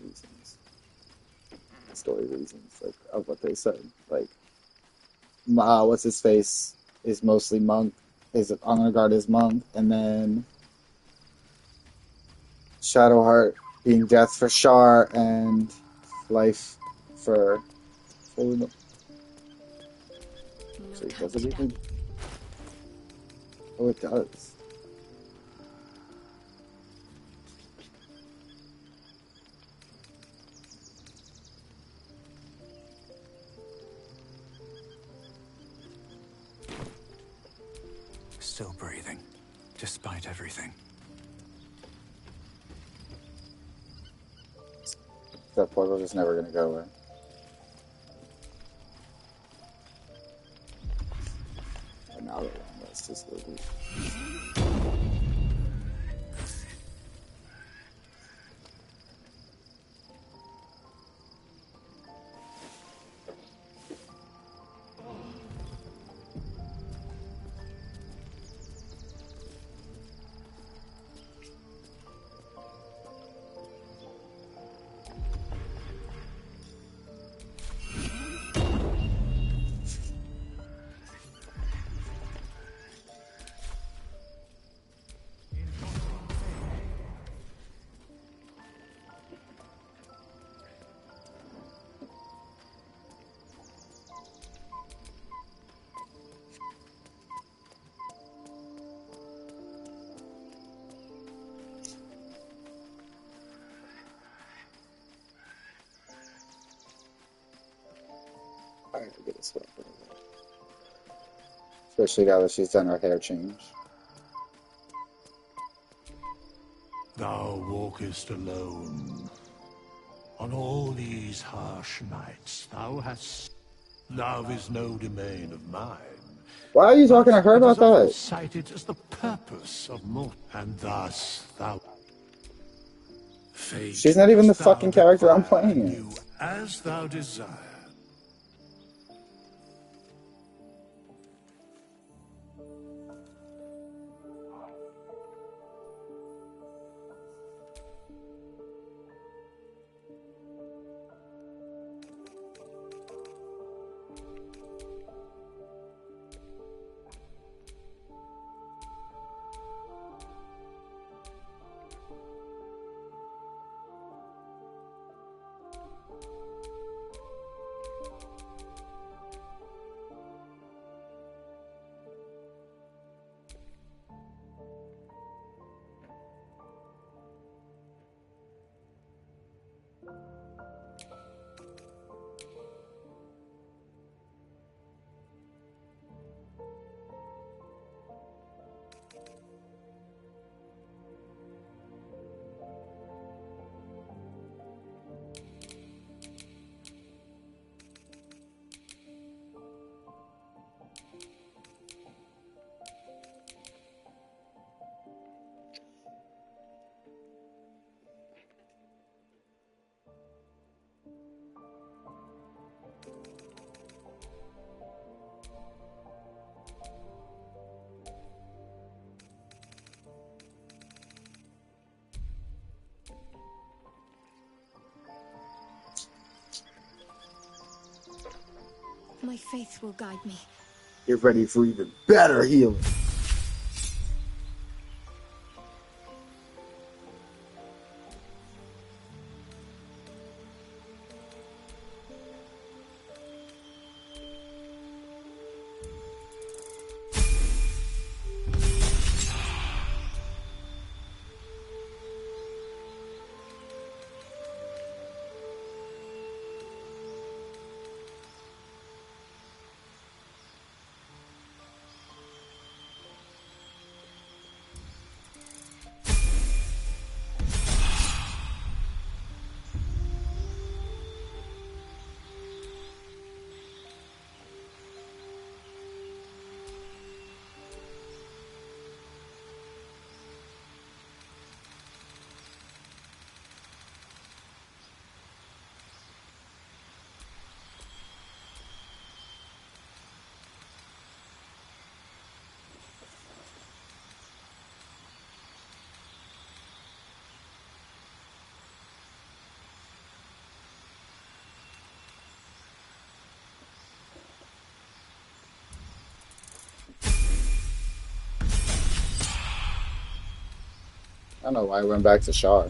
Speaker 1: reasons, story reasons, like of what they said. Like, what's his face is mostly monk. His honor guard is monk, and then Shadowheart being death for Shar and life for. So does it even? Oh, it does.
Speaker 8: Still breathing, despite everything.
Speaker 1: That portal is never gonna go away. And now that let's just go deep. I have to get this one. Especially now that she's done her hair change.
Speaker 17: Thou walkest alone. On all these harsh nights, thou hast... Love is no domain of mine.
Speaker 1: Why are you talking to her
Speaker 17: It
Speaker 1: about
Speaker 17: is often
Speaker 1: that?
Speaker 17: cited as the purpose of mortal, and thus thou. Fate
Speaker 1: She's not even the
Speaker 17: dost thou
Speaker 1: fucking character I'm
Speaker 17: require
Speaker 1: playing
Speaker 17: anew
Speaker 1: as.
Speaker 17: as thou desire.
Speaker 2: My faith will guide me.
Speaker 1: Get ready for even better healing. I don't know why I went back to Shar.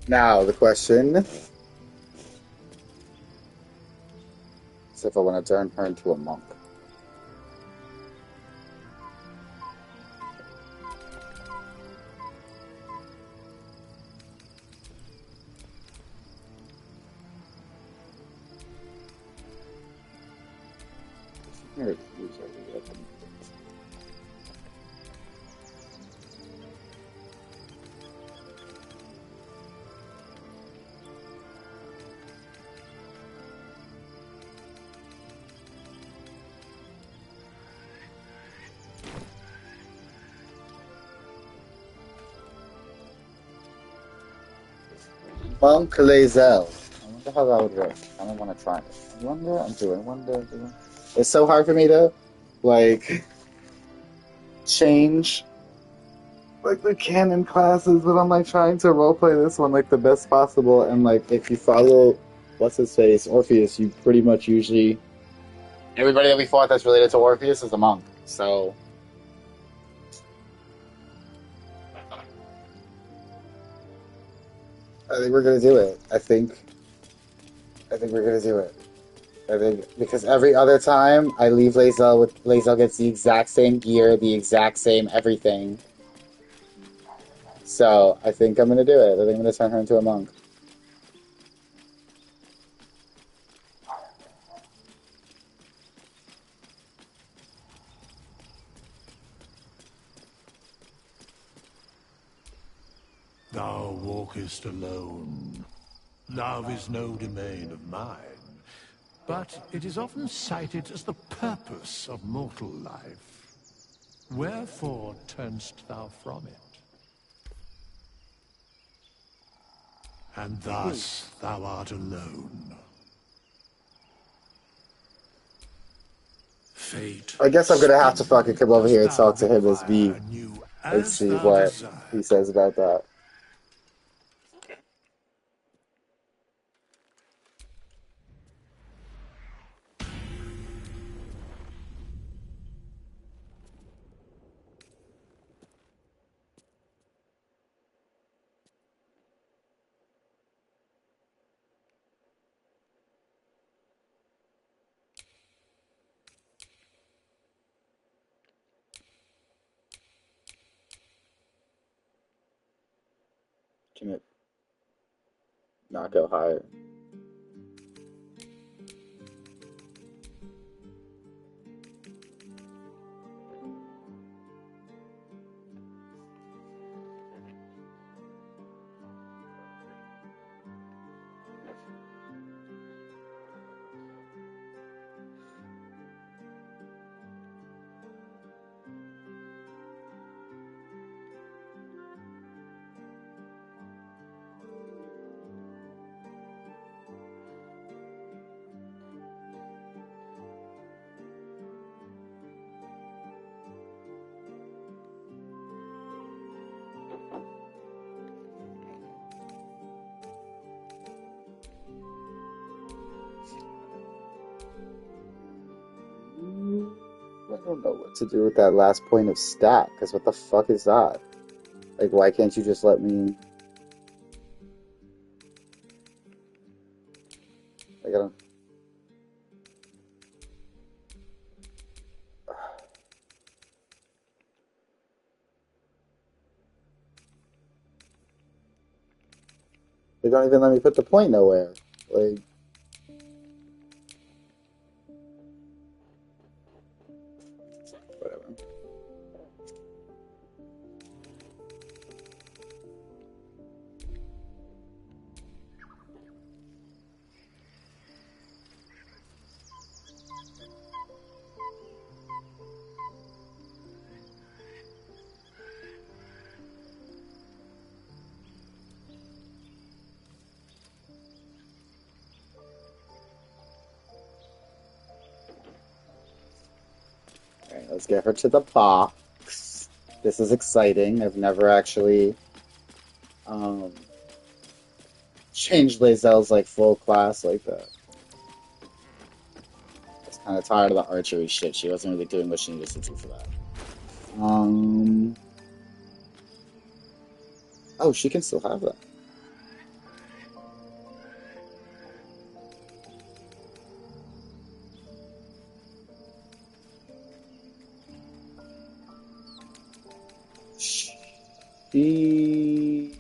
Speaker 1: Now the question is if I want to turn her into a monk. Monk Lazel. I wonder how that would work. I don't want to try it. I wonder. I'm doing. Wonder. It's so hard for me to, like, change, like, the canon classes, but I'm, like, trying to roleplay this one, like, the best possible. And, like, if you follow, what's his face, Orpheus, you pretty much usually, everybody that we fought that's related to Orpheus is a monk. So, I think we're gonna do it. I think we're gonna do it. I think because every other time I leave Lae'zel with Lae'zel gets the exact same gear, the exact same everything. So I think I'm gonna do it. I think I'm gonna turn her into a monk.
Speaker 17: Thou walkest alone. Love is no domain of mine, but it is often cited as the purpose of mortal life. Wherefore turnst thou from it? And thus thou art alone. Fate.
Speaker 1: I guess I'm gonna have to fucking come over here and talk to him as me and see what he says about that. Can it not go higher? I don't know what to do with that last point of stat, because what the fuck is that? Like, why can't you just let me... Like, I don't... They don't even let me put the point nowhere. Like, whatever. Alright, let's get her to the box. This is exciting. I've never actually changed Lae'zel's like full class like that. I was kind of tired of the archery shit. She wasn't really doing what she needed to do for that. Oh, she can still have that. She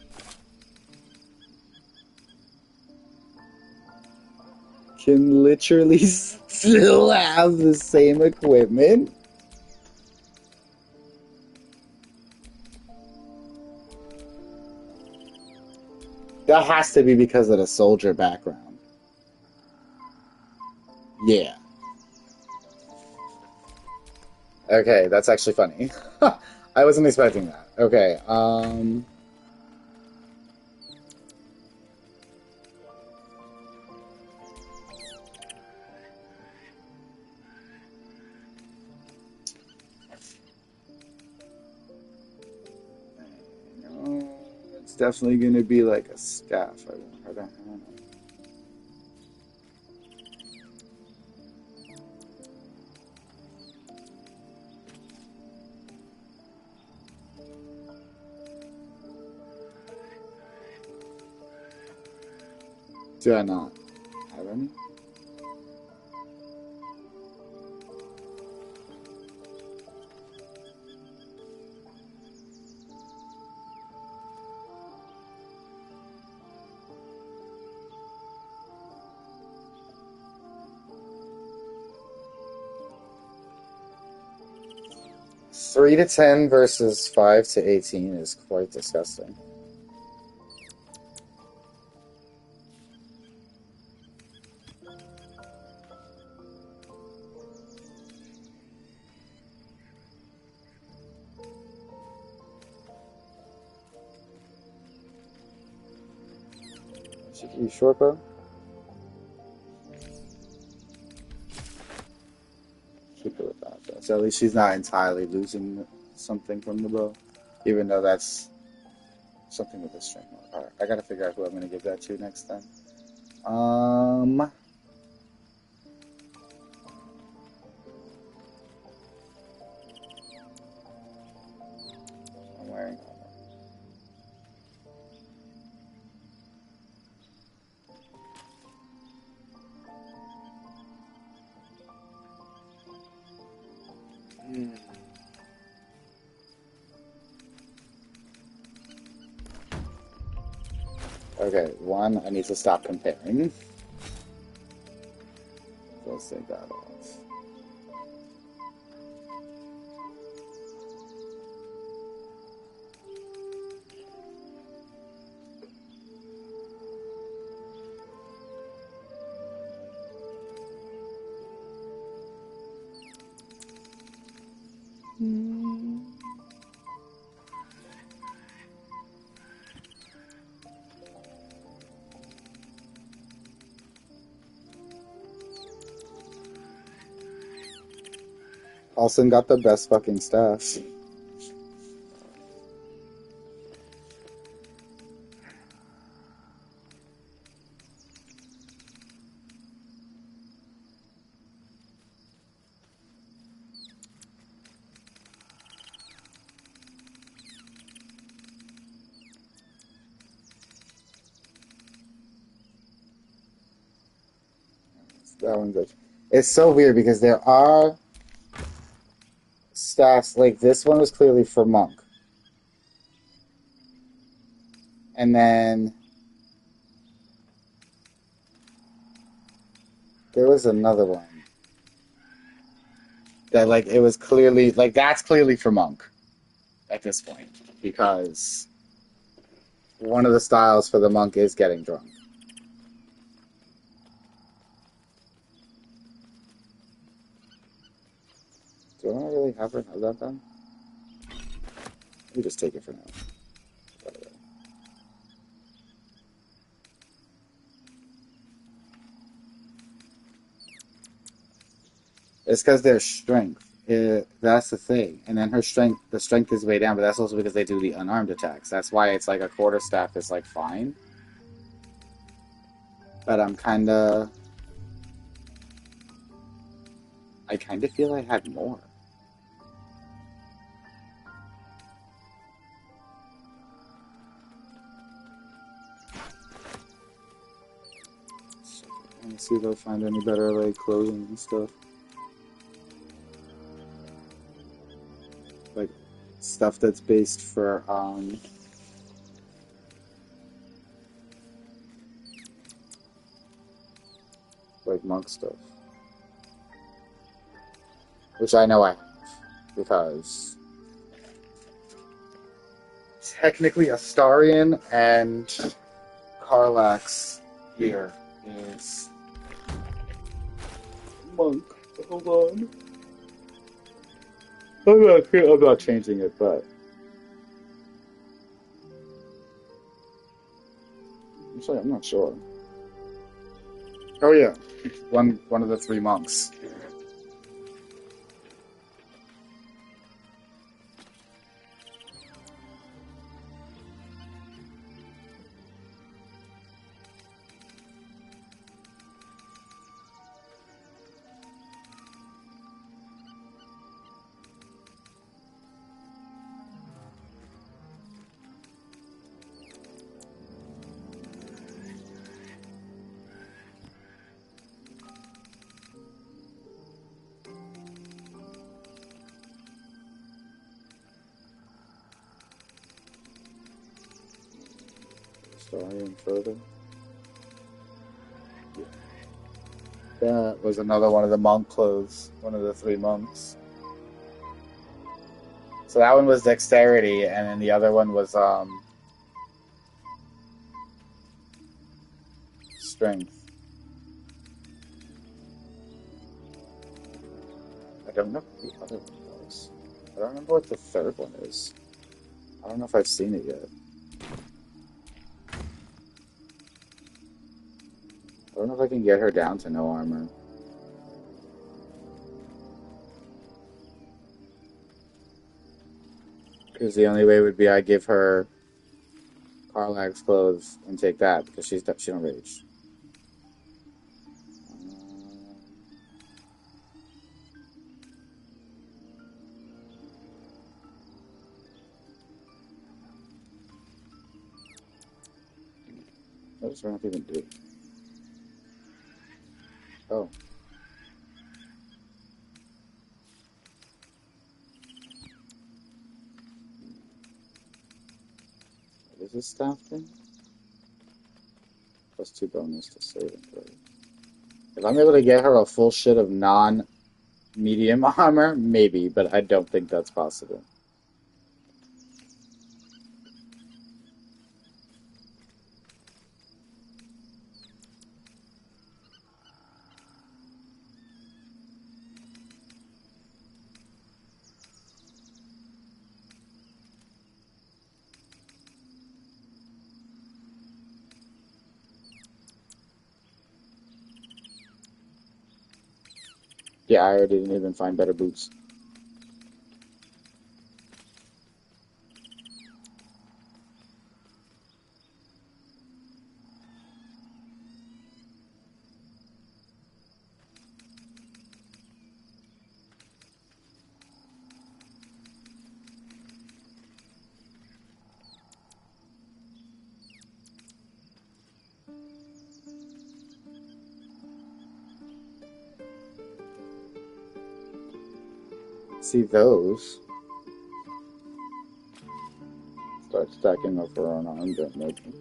Speaker 1: can literally still have the same equipment. That has to be because of the soldier background. Yeah. Okay, that's actually funny. I wasn't expecting that. Okay, it's definitely gonna be like a staff. I want her to have. Do I not have any? Three to 10 versus 5 to 18 is quite disgusting. You sure, bro? Keep it with that, though. So at least she's not entirely losing something from the bow, even though that's something with the string. Alright, I gotta figure out who I'm gonna give that to next time. I'm wearing armor. Okay, one, I need to stop comparing. Let's take that off. Paulson got the best fucking staff. That one's good. It's so weird because there are staffs, like this one was clearly for monk. And then There was another one that, like, it was clearly, like, that's clearly for monk at this point, because one of the styles for the monk is getting drunk. Do I not really have her have that then? Let me just take it for now. It's because their strength. That's the thing. And then the strength is way down, but that's also because they do the unarmed attacks. That's why it's like a quarterstaff is like fine. But I kind of feel I had more. Let me see if I find any better like clothing and stuff. Like stuff that's based for like monk stuff. Which I know I have, because technically Astarion and Karlach's gear is monk. Hold on. I'm not changing it, but actually, I'm not sure. Oh yeah, one of the three monks. Astarion further. That was another one of the monk clothes, one of the three monks. So that one was dexterity, and then the other one was strength. I don't know what the other one was. I don't remember what the third one is. I don't know if I've seen it yet. I don't know if I can get her down to no armor. Because the only way would be I give her Karlach's clothes and take that, because she don't rage. What does her not even do? Oh. What is this staff thing? +2 bonus to save and throw. If I'm able to get her a full shit of non-medium armor, maybe, but I don't think that's possible. Yeah, I already didn't even find better boots. See those. Start stacking up her own arm, don't make them.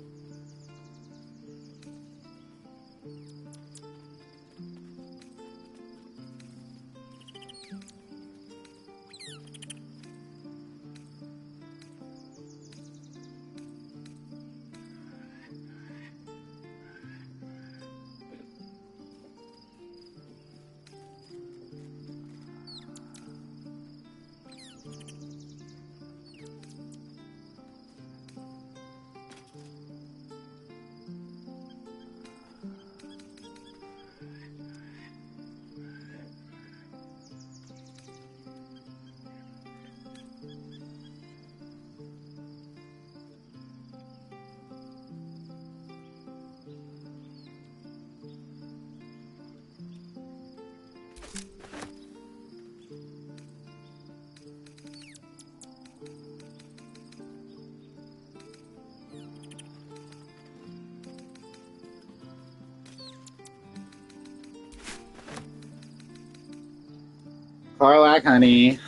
Speaker 1: Parlak, honey.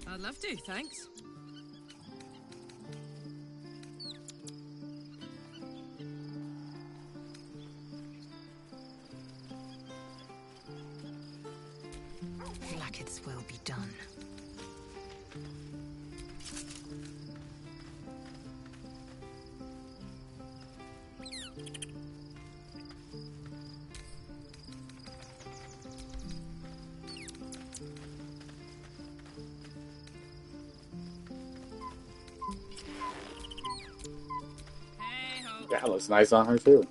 Speaker 13: I'd love to, thanks.
Speaker 7: Blacketh's will be done.
Speaker 1: That looks nice on her too.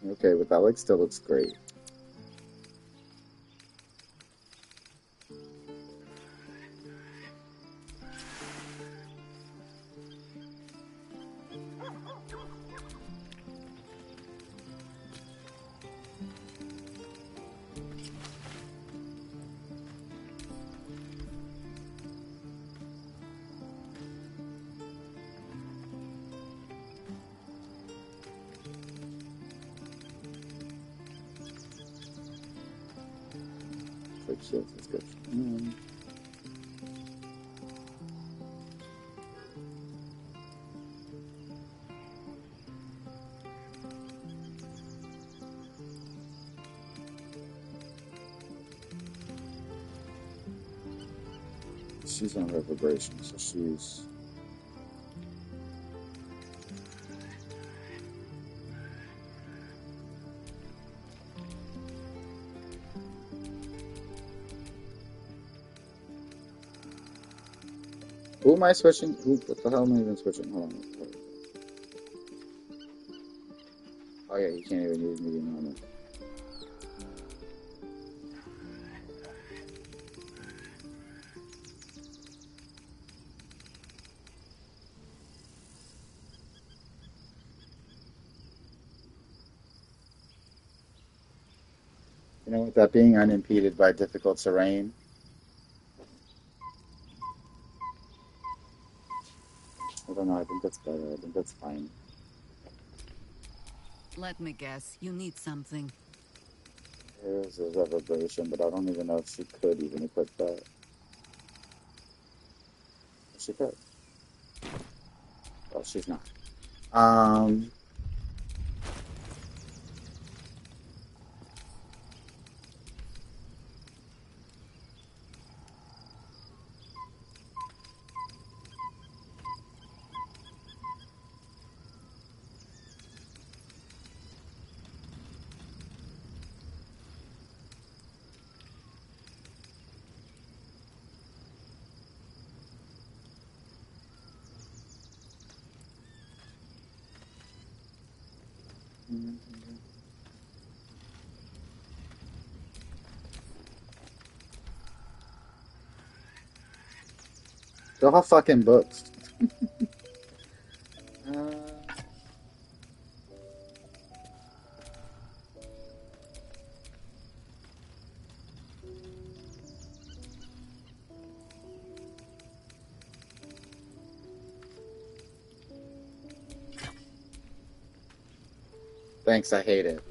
Speaker 1: Okay, but that like still looks great. Quick shield subscription. She's on her vibration, so she's. Who am I switching? What the hell am I even switching? Hold on. Oh yeah, you can't even use medium armor. You know, with that being unimpeded by difficult terrain. I don't know, I think that's better. I think that's fine.
Speaker 14: Let me guess, you need something.
Speaker 1: There's a vibration, but I don't even know if she could even equip that. She could. Well, she's not. Go have fucking books. Thanks, I hate it.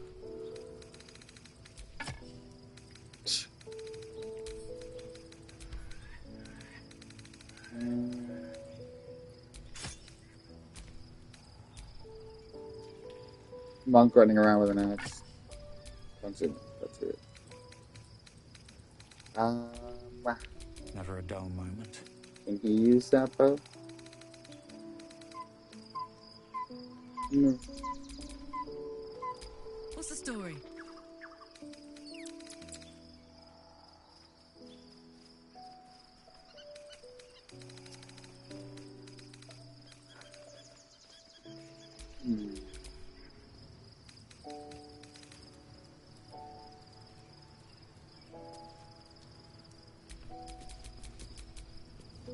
Speaker 1: Monk running around with an axe. That's it.
Speaker 8: Never a dull moment.
Speaker 1: Can he use that bow? No.
Speaker 13: What's the story?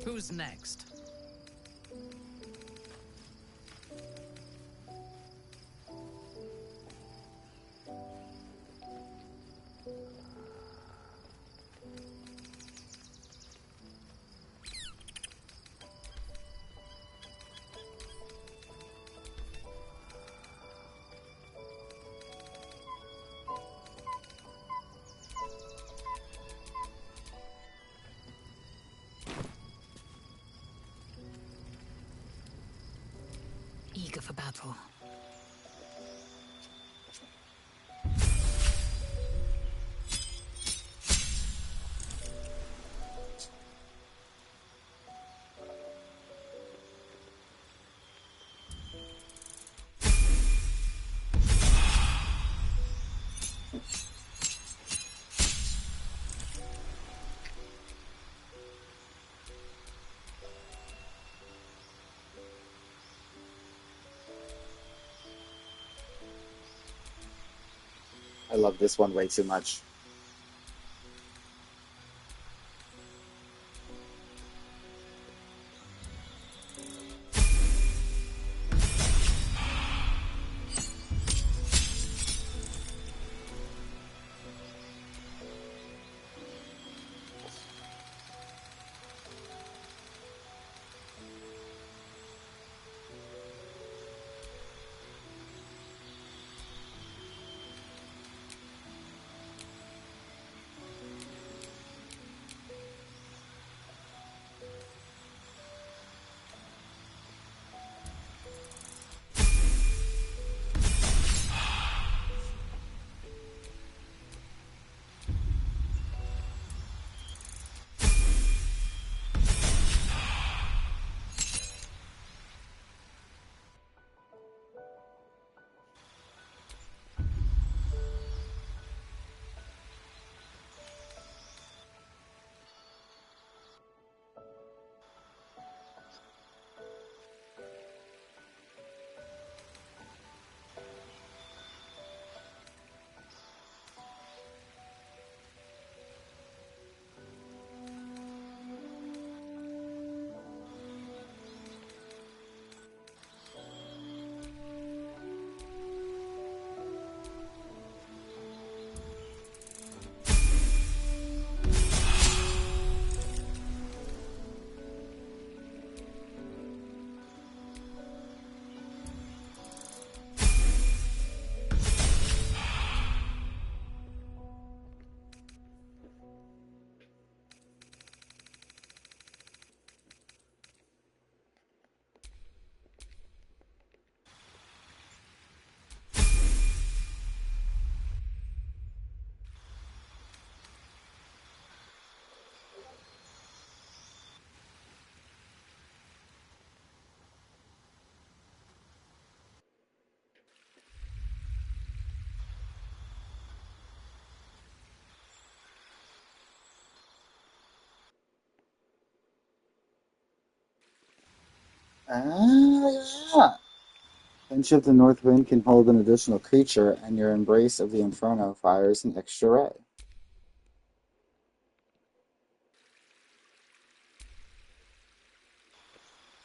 Speaker 13: Who's next?
Speaker 7: for battle.
Speaker 1: I love this one way too much. Yeah. Bench of the North Wind can hold an additional creature, and your Embrace of the Inferno fires an extra ray.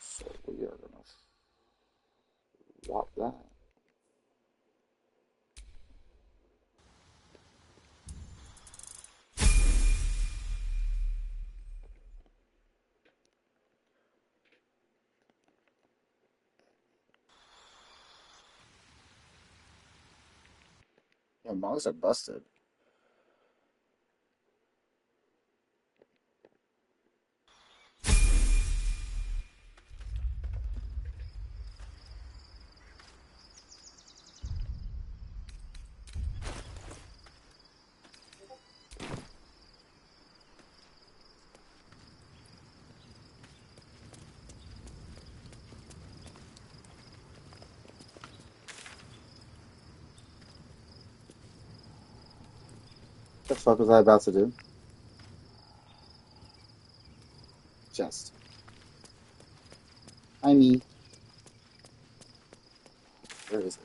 Speaker 1: So we are gonna swap that. Yeah, monks are busted. What the fuck was I about to do? Just. I mean, where is it?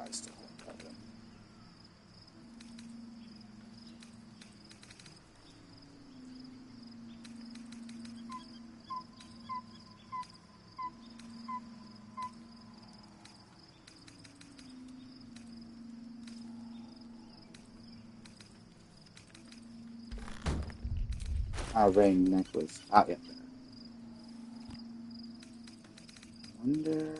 Speaker 1: I still don't have them. Ring necklace. Yeah, there. Wonder.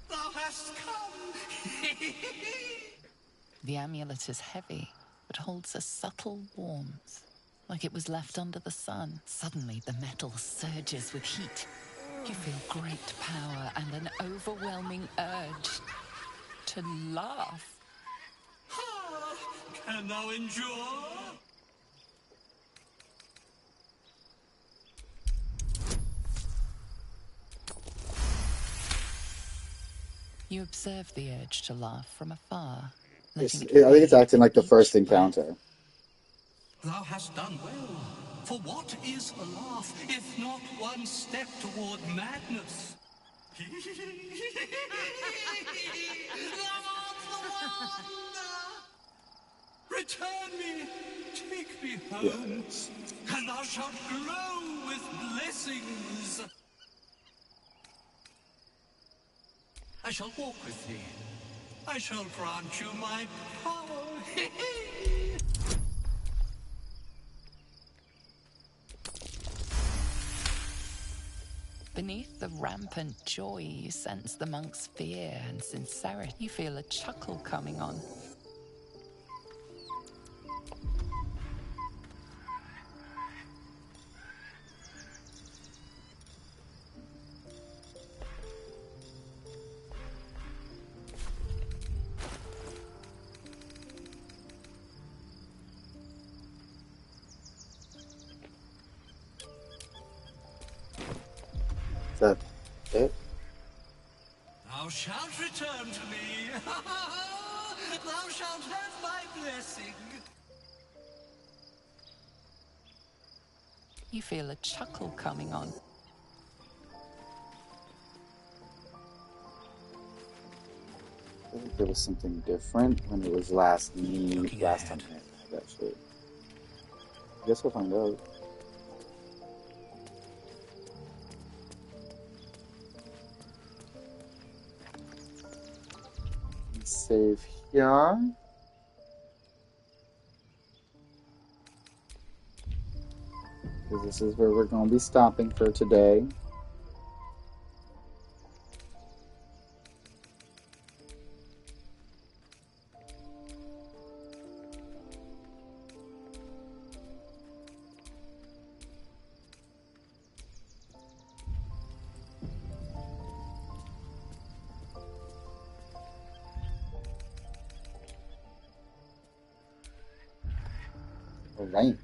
Speaker 5: Thou hast come!
Speaker 9: The amulet is heavy, but holds a subtle warmth, like it was left under the sun. Suddenly, the metal surges with heat. You feel great power and an overwhelming urge to laugh.
Speaker 5: Can thou endure?
Speaker 9: You observe the urge to laugh from afar.
Speaker 1: I think it's acting like the first encounter.
Speaker 5: Thou hast done well. For what is a laugh, if not one step toward madness? Thou art the one! Return me, take me home, and thou shalt glow with blessings. I shall walk with thee. I shall grant you my power.
Speaker 9: Beneath the rampant joy, you sense the monk's fear and sincerity. You feel a chuckle coming on.
Speaker 1: Is that it?
Speaker 5: Thou shalt return to me. Thou shalt have my blessing.
Speaker 9: You feel a chuckle coming on.
Speaker 1: I think there was something different when it was last time I had that shit. I guess we'll find out. Save here. Because this is where we're going to be stopping for today. All right.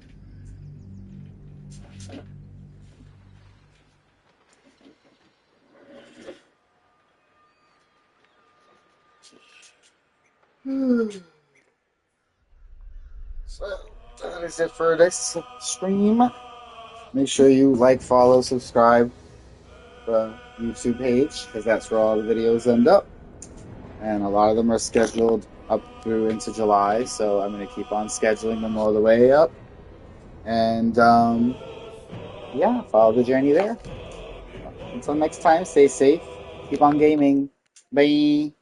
Speaker 1: So that is it for this stream. Make sure you like, follow, subscribe the YouTube page because that's where all the videos end up. And a lot of them are scheduled up through into July, so I'm going to keep on scheduling them all the way up. And yeah, follow the journey there. Until next time, stay safe, keep on gaming. Bye.